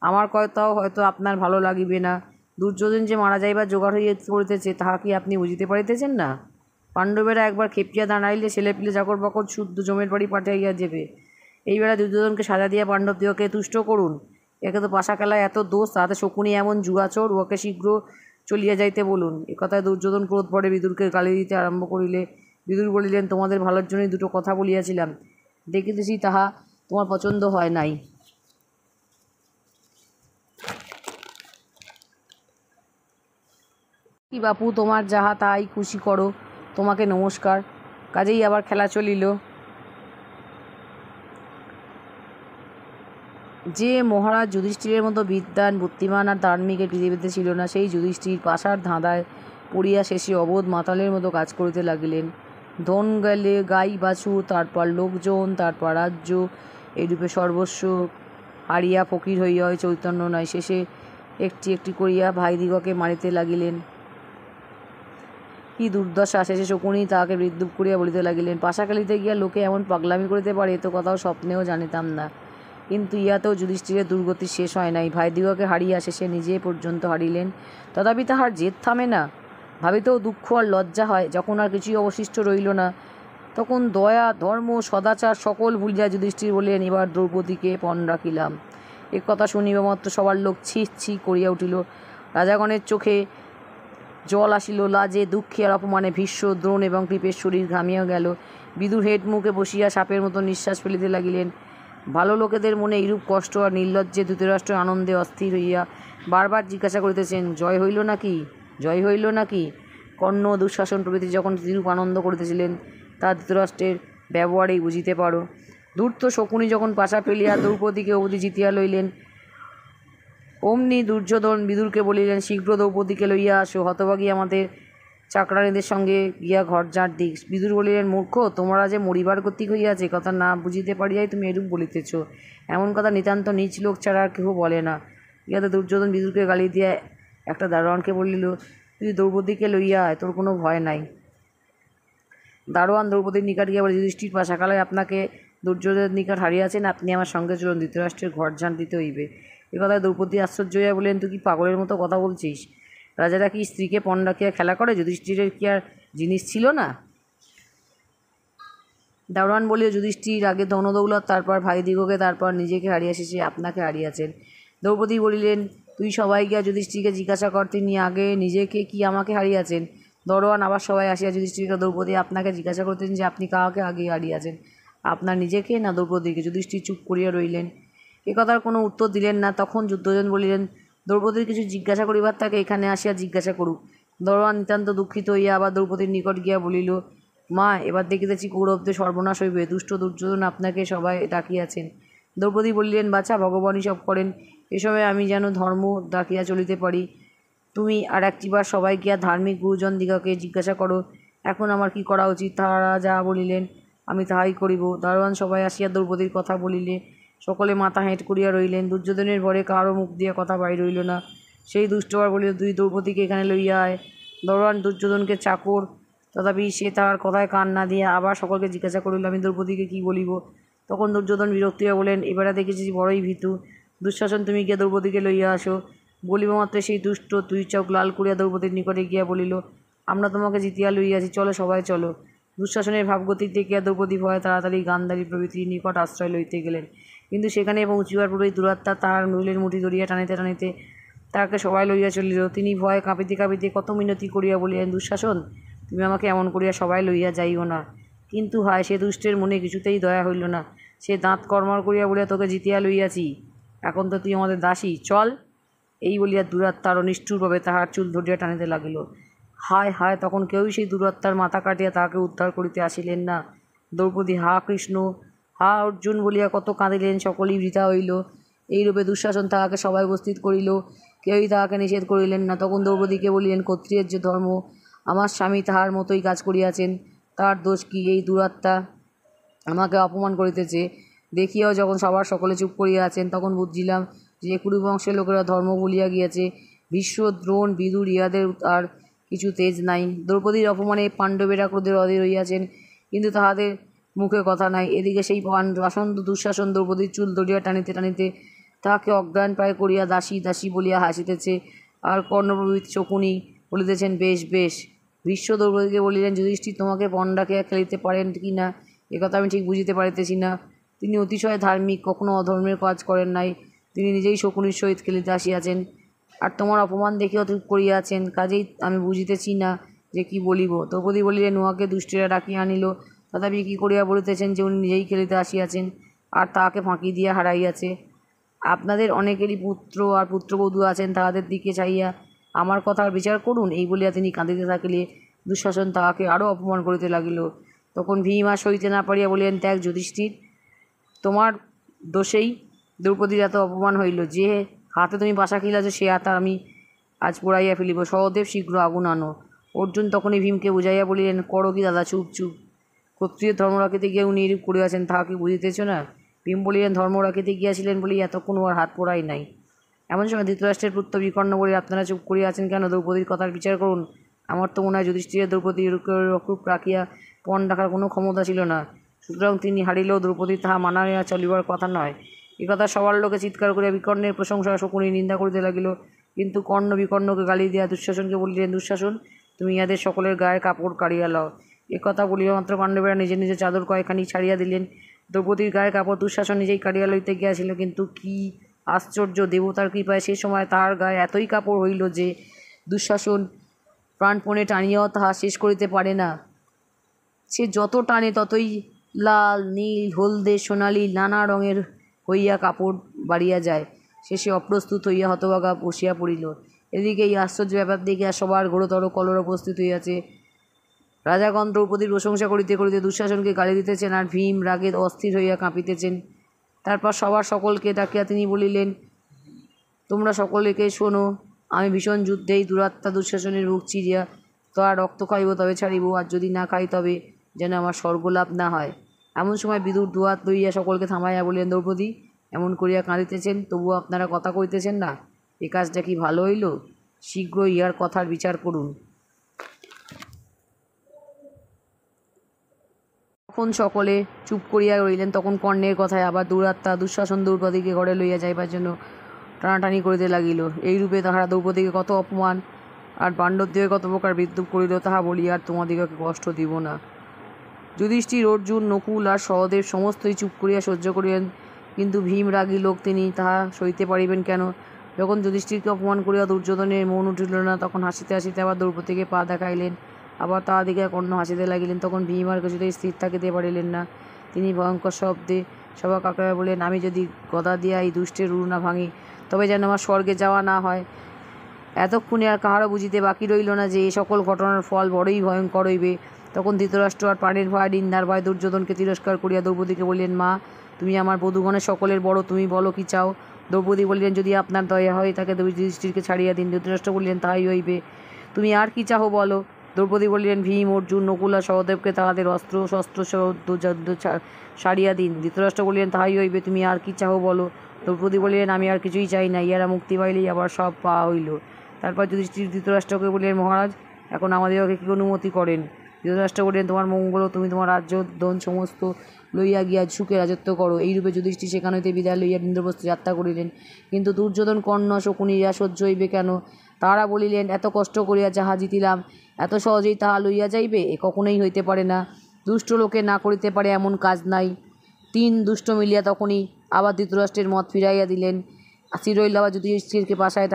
আমার কথাও হয়তো আপনার ভালো লাগিবে না। দুর্যোধন যে মারা যাইবার জোগাড় হইয়া পড়িতেছে, তাহা কি আপনি বুঝিতে পারিতেছেন না? পাণ্ডবেরা একবার খেপিয়া দাঁড়াইলে ছেলেপিলে চাকর বাকর শুদ্ধ জমের বাড়ি পাঠাইয়া দেবে। এইবেলা দুর্যোধনকে সাজা দিয়া পাণ্ডবদিগকে তুষ্ট করুন। একে তো পাশা খেলায় এত দোষ, তাহাতে শকুনি এমন জুয়াচোর, উহাকে শীঘ্র চলিয়া যাইতে বলুন। একথায় দুর্যোধন ক্রোধ ভরে বিদুরকে গালি দিতে আরম্ভ করিলে। বিদুর বলিলেন, তোমাদের ভালোর জন্যই দুটো কথা বলিয়াছিলাম, দেখিতেছি তাহা তোমার পছন্দ হয় নাই। কি বাপু, তোমার যাহা তাই খুশি করো, তোমাকে নমস্কার। কাজেই আবার খেলা চলিল। যে মহারাজ যুধিষ্ঠিরের মতো বিদ্বান, বুদ্ধিমান আর ধার্মিকের পৃথিবীতে ছিল না, সেই যুধিষ্ঠির পাশার ধাঁধায় পড়িয়া শেষে অবোধ মাতালের মতো কাজ করিতে লাগিলেন। ধন গেলে, গাই বাছুর, তারপর লোকজন, তারপর রাজ্য, এইরূপে সর্বস্ব হারিয়া ফকির হইয়া চৈতন্য নয়। শেষে একটি একটি করিয়া ভাইদিগকে মারিতে লাগিলেন। কি দুর্দশা! শেষে শকুনি তাহাকে বিদ্রূপ করিয়া বলিতে লাগিলেন, পাশা খেলিতে গিয়া লোকে এমন পাগলামি করিতে পারে, এ তো কথাও স্বপ্নেও জানিতাম না। কিন্তু ইহাতেও যুধিষ্ঠিরের দুর্গতি শেষ হয় নাই। ভাইদিগকে হারিয়া শেষে নিজে পর্যন্ত হারিলেন, তথাপি তাহার জেদ থামে না। ভাবিতেও দুঃখ আর লজ্জা হয়। যখন আর কিছুই অবশিষ্ট রইল না, তখন দয়া, ধর্ম, সদাচার সকল ভুলিয়া যুধিষ্ঠির বললেন, এবার দ্রৌপদীকে পণ রাখিলাম। এ কথা শুনিবা মাত্র সবার লোক ছি ছি করিয়া উঠিল। রাজাগণের চোখে জল আসিল। লাজে, দুঃখে আর অপমানে ভীষ্ম, দ্রোণ এবং কৃপের শরীর ঘামিয়া গেল। বিদুর হেড মুখে বসিয়া সাপের মতো নিঃশ্বাস ফেলিতে লাগিলেন। ভালো লোকেদের মনে এইরূপ কষ্ট, আর নির্লজ্জে ধৃতরাষ্ট্র আনন্দে অস্থির হইয়া বারবার জিজ্ঞাসা করিতেছেন, জয় হইল নাকি, জয় হইল নাকি? কর্ণ, দুঃশাসন প্রভৃতি যখন যেরূপ আনন্দ করিতেছিলেন, তা ধৃতরাষ্ট্রের ব্যবহারেই বুঝিতে পারো। ধূর্ত শকুনি যখন পাশা ফেলিয়া দ্রৌপদীকে অবধি জিতিয়া লইলেন, অমনি দুর্যোধন বিদুরকে বলিলেন, শীঘ্র দ্রৌপদীকে লইয়া আসো। হতভাগী আমাদের চাকরানীদের সঙ্গে গিয়া ঘর ঝাঁট দিক। বিদুর বলিলেন, মূর্খ, তোমরা যে মরিবার গতিক হইয়াছে, কথা না বুঝিতে পারিয়াই তুমি এরূপ বলিতেছ। এমন কথা নিতান্ত নীচ লোক ছাড়া আর কেহ বলে না। ইহাতে দুর্যোধন বিদুরকে গালি দিয়া একটা দারোয়ানকে বলিল, তুই দ্রৌপদীকে লইয়া আয়, তোর কোনো ভয় নাই। দারোয়ান দ্রৌপদীর নিকট গিয়া বলে, যুধিষ্ঠির পাশা খেলায় আপনাকে দুর্যোধনের নিকট হারিয়াছেন, আপনি আমার সঙ্গে চলুন, ধৃতরাষ্ট্রের ঘর ঝাঁট দিতে হইবে। এ কথায় দ্রৌপদী আশ্চর্য হইয়া বললেন, তুই কি পাগলের মতো কথা বলছিস? রাজারা কি স্ত্রীকে পণ রাখিয়া খেলা করে? যুধিষ্ঠিরের কি আর জিনিস ছিল না? দারোয়ান বলিল, যুধিষ্ঠির আগে ধনদৌলত, তারপর ভাইদিগকে, তারপর নিজেকে হারিয়া শেষে আপনাকে হারিয়াছেন। দ্রৌপদী বলিলেন, তুই সবাই গিয়া যুধিষ্ঠিরকে জিজ্ঞাসা কর, তিনি আগে নিজেকে কি আমাকে হারিয়াছেন। দারোয়ান আবার সবাই আসিয়া যুধিষ্ঠিরকে, দ্রৌপদী আপনাকে জিজ্ঞাসা করতেছেন যে আপনি কাহাকে আগে হারিয়াছেন, আপনার নিজেকে না দ্রৌপদীকে? যুধিষ্ঠির চুপ করিয়া রইলেন, এ কথার কোনো উত্তর দিলেন না। তখন দুর্যোধন বলিলেন, দ্রৌপদীর কিছু জিজ্ঞাসা করিবার তাকে এখানে আসিয়া জিজ্ঞাসা করুক। দরোয়ান নিতান্ত দুঃখিত হইয়া আবার দ্রৌপদীর নিকট গিয়া বলিল, মা, এবার দেখিতেছি কৌরবদের সর্বনাশ হইবে। দুষ্ট দুর্যোধন আপনাকে সবাই ডাকিয়াছেন। দ্রৌপদী বলিলেন, বাছা, ভগবানই সব করেন, এসবে আমি যেন ধর্ম ডাকিয়া চলিতে পারি। তুমি আর একটিবার সবাইকে আর ধার্মিক গুরুজন দিগকে জিজ্ঞাসা করো এখন আমার কি করা উচিত। তাহারা যা বলিলেন আমি তাহাই করিব। দারোয়ান সবাই আসিয়া দ্রৌপদীর কথা বলিলে সকলে মাথা হেঁট করিয়া রইলেন। দুর্যোধনের ভরে কাহারও মুখ দিয়া কথা বাইর হইল না। সেই দুষ্টবার বলিল, তুই দ্রৌপদীকে এখানে লইয়া আয়। দারোয়ান দুর্যোধনকে চাকর, তথাপি সে তাহার কথায় কান না দিয়া আবার সকলকে জিজ্ঞাসা করিল, আমি দ্রৌপদীকে কি বলিব। তখন দুর্যোধন বিরক্ত হইয়া বলেন, এবারে দেখেছি বড়ই ভীতু। দুঃশাসন, তুমি গিয়া দ্রৌপদীকে লইয়া আসো। বলিব মাত্র সেই দুষ্ট দুই চোখ লাল করিয়া দ্রৌপদীর নিকটে গিয়া বলিল, আমরা তোমাকে জিতিয়া লইয়াছি, চলো সবাই চলো। দুঃশাসনের ভাবগতিক দেখিয়া দ্রৌপদী ভয়ে তাড়াতাড়ি গান্ধারী প্রভৃতির নিকট আশ্রয় লইতে গেলেন। কিন্তু সেখানে পৌঁছিবার পূর্বেই দুরাত্মা তাহার নইলের মুঠি ধরিয়া টানিতে টানিতে তাহাকে সবাই লইয়া চলিল। তিনি ভয়ে কাঁপিতে কাঁপিতে কত মিনতি করিয়া বলিলেন, দুঃশাসন, তুমি আমাকে এমন করিয়া সবাই লইয়া যাইও না। কিন্তু হায়, সে দুষ্টের মনে কিছুতেই দয়া হইল না। সে দাঁত কর্মর করিয়া বলিয়া, তোকে জিতিয়া লইয়াছি, এখন তো তুই আমাদের দাসী, চল। এই বলিয়া দুরাত্মা আরও নিষ্ঠুরভাবে তাহার চুল ধরিয়া টানিতে লাগিল। হায় হায়, তখন কেউই সেই দুরাত্মার মাথা কাটিয়া তাহাকে উদ্ধার করিতে আসিলেন না। দ্রৌপদী হা কৃষ্ণ, হা অর্জুন বলিয়া কত কাঁদিলেন, সকলেই বৃথা হইল। এইরূপে দুঃশাসন তাহাকে সবাই উপস্থিত করিল, কেউই তাহাকে নিষেধ করিলেন না। তখন দ্রৌপদীকে বলিলেন, ক্ষত্রিয়ের যে ধর্ম, আমার স্বামী তাহার মতোই কাজ করিয়াছেন, তার দোষ কি? এই দুরাত্মা আমাকে অপমান করিতেছে। দেখিয়াও যখন সবার সকলে চুপ করিয়া আছেন, তখন বুঝিলাম যে কুরুবংশের লোকেরা ধর্ম ভুলিয়া গিয়াছে। ভীষ্ম, দ্রোণ, বিদুর ইহাদের আর কিছু তেজ নাই। দ্রৌপদীর অপমানে পাণ্ডবেরা ক্রোধে অধীর হইয়াছেন, কিন্তু তাহাদের মুখে কথা নাই। এদিকে সেই আসন্ত দুঃশাসন দ্রৌপদীর চুল ধরিয়া টানিতে টানিতে তাহাকে অজ্ঞান প্রায় করিয়া দাসী দাসী বলিয়া হাসিতেছে, আর কর্ণপ্রভৃতি শকুনি বলিতেছেন, বেশ বেশ। ভীষ্ম দ্রৌপদীকে বলিলেন, যুধিষ্ঠির তোমাকে পণ ডাকিয়া খেলিতে পারেন কি না, একথা আমি ঠিক বুঝিতে পারিতেছি না। তিনি অতিশয় ধার্মিক, কখনো অধর্মের কাজ করেন নাই। তিনি নিজেই শকুনির সহিত খেলিতে আসিয়াছেন, আর তোমার অপমান দেখিয়া চুপ করিয়াছেন, কাজেই আমি বুঝিতেছি না যে কি বলিব। দ্রৌপদী বলিলেন, উহাকে দুষ্টেরা ডাকিয়া আনিল, তথাপি কি করিয়া বলিতেছেন যে উনি নিজেই খেলিতে আসিয়াছেন, আর তাহাকে ফাঁকি দিয়া হারাইয়াছে। আপনাদের অনেকেরই পুত্র আর পুত্রবধূ আছেন, তাহাদের দিকে চাইয়া আমার কথার বিচার করুন। এই বলিয়া তিনি কাঁদিতে থাকিলে দুঃশাসন তাহাকে আরও অপমান করিতে লাগিল। তখন ভীম আর সইতে না পারিয়া বলিলেন, ত্যাগ যুধিষ্ঠির, তোমার দোষেই দ্রৌপদীর এত অপমান হইল। যে হাতে তুমি পাশা খিলাছ, সে হাত আমি আজ পোড়াইয়া ফেলিব। সহদেব, শীঘ্র আগুন আনো। অর্জুন তখনই ভীমকে বুঝাইয়া বলিলেন, করো কি দাদা, চুপ চুপ। ক্ষত্রিয় ধর্ম রাখিতে গিয়ে উনি এরূপ করিয়াছেন, তাহা কি বুঝিতেছ না? ভীম বলিলেন, ধর্ম রাখিতে গিয়াছিলেন বলেই এতক্ষণ ওর হাত পোড়াই নাই। এমন সময় ধৃতরাষ্ট্রের পুত্র বিকর্ণ বলে, আপনারা চুপ করিয়া আছেন কেন? দ্রৌপদীর কথার বিচার করুন। আমার তো মনে হয় যুধিষ্ঠিরের দ্রৌপদীর রূপ রাখিয়া পণ ডাকার কোনো ক্ষমতা ছিল না, সুতরাং তিনি হারিলেও দ্রৌপদী তাহা মানাইয়া চলিবার কথা নয়। একথা সবার লোকে চিৎকার করিয়া বিকর্ণের প্রশংসা শকুনি নিন্দা করিতে লাগিল। কিন্তু কর্ণ বিকর্ণকে গালি দিয়া দুঃশাসনকে বলিলেন, দুঃশাসন, তুমি ইহাদের সকলের গায়ে কাপড় কাড়িয়া লও। একথা বলিবা মাত্র পাণ্ডবেরা নিজে নিজে চাদর কয়েকখানি ছাড়িয়া দিলেন। দ্রৌপদীর গায়ে কাপড় দুঃশাসন নিজেই কাড়িয়া লইতে গিয়াছিল, কিন্তু কি আশ্চর্য, দেবতার কৃপায় সে সময় তাহার গায়ে এতই কাপড় হইল যে দুঃশাসন প্রাণপণে টানিয়াও তাহা শেষ করিতে পারে না। সে যত টানে ততই লাল, নীল, হলদে, সোনালি নানা রঙের হইয়া কাপড় বাড়িয়া যায়। শেষে অপ্রস্তুত হইয়া হতভাগা বসিয়া পড়িল। এদিকে এই আশ্চর্য ব্যাপার দেখিয়া সবার ঘোরতর কলর উপস্থিত হইয়াছে। রাজাগণ দ্রৌপদীর প্রশংসা করিতে করিতে দুঃশাসনকে গালি দিতেছেন, আর ভীম রাগে অস্থির হইয়া কাঁপিতেছেন। তারপর সবার সকলকে ডাকিয়া তিনি বলিলেন, তোমরা সকলকে শোনো, আমি ভীষণ যুদ্ধেই দুরাত্মা দুঃশাসনের মুখ চিরিয়া তার রক্ত খাইব, তবে ছাড়িব, আর যদি না খাই তবে যেন আমার স্বর্গলাভ না হয়। এমন সময় বিদুর দুহাত লইয়া সকলকে থামাইয়া বলিলেন, দ্রৌপদী এমন করিয়া কাঁদিতেছেন, তবুও আপনারা কথা কইতেছেন না, এ কাজটা কি ভালো হইল? শীঘ্র ইহার কথার বিচার করুন। তখন সকলে চুপ করিয়া রইলেন। তখন কর্ণের কথায় আবার দুরাত্মা দুঃশাসন দ্রৌপদীকে ঘরে লইয়া যাইবার জন্য টানাটানি করিতে লাগিল। এইরূপে তাহারা দ্রৌপদীকে কত অপমান আর পাণ্ডবদিগকে কত প্রকার বিদ্রুপ করিল, তাহা বলিয়া আর তোমাদিগকে কষ্ট দিব না। যুধিষ্ঠির, অর্জুন, নকুল আর সহদেব সমস্তই চুপ করিয়া সহ্য করিলেন, কিন্তু ভীম রাগী লোক, তিনি তাহা সইতে পারিবেন কেন? যখন যুধিষ্ঠিরকে অপমান করিয়া দুর্যোধনের মন উঠিল না, তখন হাসিতে হাসিতে আবার দ্রৌপদীকে পা দেখাইলেন। আবার তাহা দেখিয়া কর্ণ হাসিতে লাগিলেন। তখন ভীম আর কিছুতেই স্থির থাকিতে পারিলেন না। তিনি ভয়ঙ্কর শব্দে সভা কাঁপাইয়া বললেন, আমি যদি গদা দিয়া এই দুষ্টের উরু না ভাঙি, তবে যেন আমার স্বর্গে যাওয়া না হয়। এতক্ষণে আর কাহারও বুঝিতে বাকি রইল না যে এ সকল ঘটনার ফল বড়ই ভয়ঙ্কর হইবে। তখন ধৃতরাষ্ট্র আর প্রাণের ভয় নিন্দার ভয় দুর্যোধনকে তিরস্কার করিয়া দ্রৌপদীকে বলিলেন, মা, তুমি আমার বধূগণের সকলের বড়, তুমি বলো কি চাও। দ্রৌপদী বলিলেন, যদি আপনার দয়া হয় তাকে যুধিষ্ঠিরকে ছাড়িয়া দিন। ধৃতরাষ্ট্র বলিলেন, তাহাই হইবে, তুমি আর কি চাও বলো। দ্রৌপদী বলিলেন, ভীম, অর্জুন, নকুল আর সহদেবকে তাহাদের অস্ত্র শস্ত্র সারিয়া দিন। ধৃতরাষ্ট্র বলিলেন, তাহাই হইবে, তুমি আর কি চাও বলো। দ্রৌপদী বলিলেন, আমি আর কিছুই চাই না, ইহারা মুক্তি পাইলেই আবার সব পাওয়া হইল। তারপর যুধিষ্ঠির ধৃতরাষ্ট্রকে বলিলেন, মহারাজ, এখন আমাদেরকে কি অনুমতি করেন। ধৃতরাষ্ট্র বলিলেন, তোমার মঙ্গল, তুমি তোমার রাজ্য ধন সমস্ত লইয়া গিয়া সুখে রাজত্ব করো। এইরূপে যুধিষ্ঠির সেখান হইতে বিদায় লইয়া ইন্দ্রপ্রস্থে যাত্রা করিলেন। কিন্তু দুর্যোধন, কর্ণ, শকুনি ইহা সহ্য হইবে কেন। তাহারা বলিলেন, এত কষ্ট করিয়া যাহা জিতিলাম এত সহজেই তাহা লইয়া যাইবে, এ কখনোই হইতে পারে না। দুষ্ট লোকে না করিতে পারে এমন কাজ নাই। তিন দুষ্ট মিলিয়া তখনই আবার ধৃতরাষ্ট্রের মত ফিরাইয়া দিলেন। চিরইল আবার যুধিষ্ঠিরকে পাশায়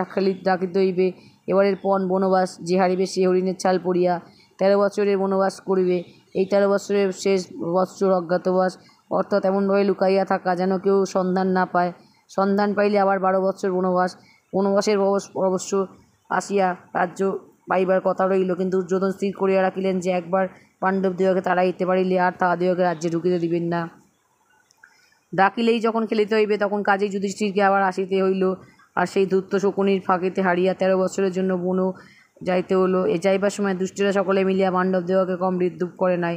ডাকিতে হইবে। এবারের পণ বনবাস, যে হারিবে সে হরিণের ছাল পরিয়া 13 বৎসরের বনবাস করিবে। এই 13 বৎসরের শেষ বৎসর অজ্ঞাতবাস, অর্থাৎ এমনভাবে লুকাইয়া থাকা যেন কেউ সন্ধান না পায়। সন্ধান পাইলে আবার 12 বৎসর বনবাস। বনবাসের অবশ্য আসিয়া রাজ্য পাইবার কথা রইল। কিন্তু দুর্যোধন স্থির করিয়া রাখিলেন যে একবার পাণ্ডবদিগকে তাড়াইতে পারিলে আর তাহাদিগকে রাজ্যে ঢুকিতে দিবেন না। ডাকিলেই যখন খেলিতে হইবে তখন কাজেই যুধিষ্ঠিরকে আবার আসিতে হইল। আর সেই ধূর্ত শকুনির ফাঁকিতে হারিয়া 13 বৎসরের জন্য বনও যাইতে হলো। এ যাইবার সময় দুষ্টেরা সকলে মিলিয়া পাণ্ডবদিগকে কম বিদ্রূপ করে নাই।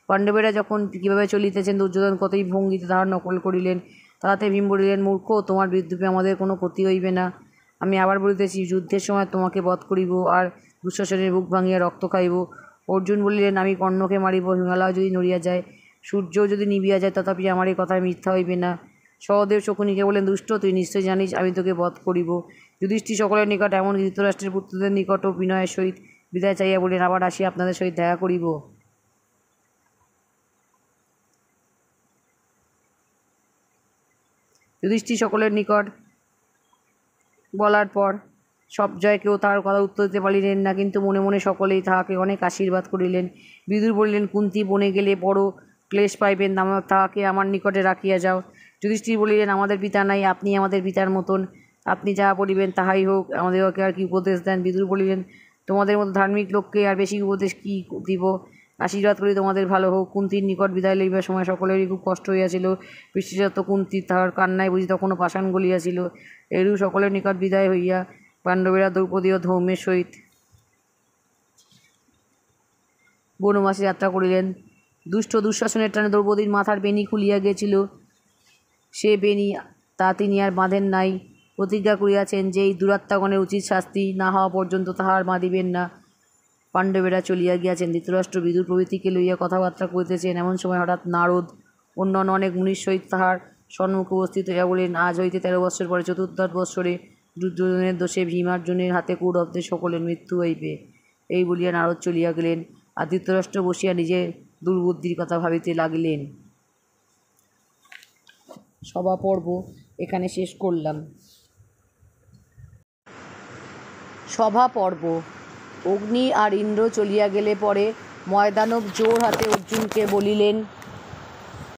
পাণ্ডবেরা যখন কিভাবে চলিতেছেন দুর্যোধন কতই ভঙ্গিতে তাহার নকল করিলেন। তাহাতে ভীম বলিলেন, মূর্খ, তোমার বিদ্রূপে আমাদের কোনো ক্ষতি হইবে না। আমি আবার বলিতেছি, যুদ্ধের সময় তোমাকে বধ করিব আর দুঃশাসনের বুক ভাঙিয়া রক্ত খাইব। অর্জুন বলিলেন, আমি কর্ণকে মারিব, হিমালয় যদি নড়িয়া যায়, সূর্যও যদি নিবিয়া যায়, তথাপি আমার এই কথায় মিথ্যা হইবে না। সহদেব শকুনিকে বলেন, দুষ্ট, তুই নিশ্চয় জানিস আমি তোকে বধ করিব। যুধিষ্ঠির সকলের নিকট, এমন ধৃতরাষ্ট্রের পুত্রদের নিকটও বিনয়ের সহিত বিদায় চাইয়া বলিলেন, আবার আসিয়া আপনাদের সহিত দেখা করিব। যুধিষ্ঠির সকলের নিকট বলার পর সব জয় কেউ তাহার কথা উত্তর দিতে পারিলেন না, কিন্তু মনে মনে সকলেই তাহাকে অনেক আশীর্বাদ করিলেন। বিদুর বলিলেন, কুন্তী বনে গেলে বড় ক্লেশ পাইবেন, তাহাকে আমার নিকটে রাখিয়া যাও। যুধিষ্ঠির বলিলেন, আমাদের পিতা নাই, আপনি আমাদের পিতার মতন, আপনি যাহা বলিবেন তাহাই হোক, আমাদেরকে আর কি উপদেশ দেন। বিদুর বলিলেন, তোমাদের মতো ধার্মিক লোককে আর বেশি উপদেশ কি দিব, আশীর্বাদ করি তোমাদের ভালো হোক। কুন্তীর নিকট বিদায় লইবার সময় সকলেরই খুব কষ্ট হইয়াছিল, বিশেষত কুন্তীর, তাহার কান্নায় বুঝি তখনও পাষাণ গলিয়াছিল। এরূপ সকলের নিকট বিদায় হইয়া পাণ্ডবেরা দ্রৌপদী ও ধৌমের সহিত বনবাসে যাত্রা করিলেন। দুষ্ট দুঃশাসনের টানে দ্রৌপদীর মাথার বেণী খুলিয়া গিয়েছিল। সে বেণী তা তিনি আর বাঁধেন নাই। প্রতিজ্ঞা করিয়াছেন যে এই দুরাত্মাগণের উচিত শাস্তি না হওয়া পর্যন্ত তাহার বাঁধিবেন না। পাণ্ডবেরা চলিয়া গিয়াছেন। ধৃতরাষ্ট্র, বিদুর প্রভৃতিকে লইয়া কথাবার্তা করিতেছেন। এমন সময় হঠাৎ নারদ অন্যান্য অনেক মুনির সহিত তাহার সম্মুখে উপস্থিত হইয়া বলিলেন, আজ হইতে 13 বৎসর পরে চতুর্দশ বৎসরে দুর্যোধনের দোষে ভীমার্জুনের হাতে কুরুরথদের সকলের মৃত্যু হইবে। এই বলিয়া নারদ চলিয়া গেলেন। আর ধৃতরাষ্ট্র বসিয়া নিজের দুর্বুদ্ধির কথা ভাবিতে লাগিলেন। সভা পর্ব এখানে শেষ করলাম। সভা পর্ব। অগ্নি আর ইন্দ্র চলিয়া গেলে পরে ময়দানব জোর হাতে অর্জুনকে বলিলেন,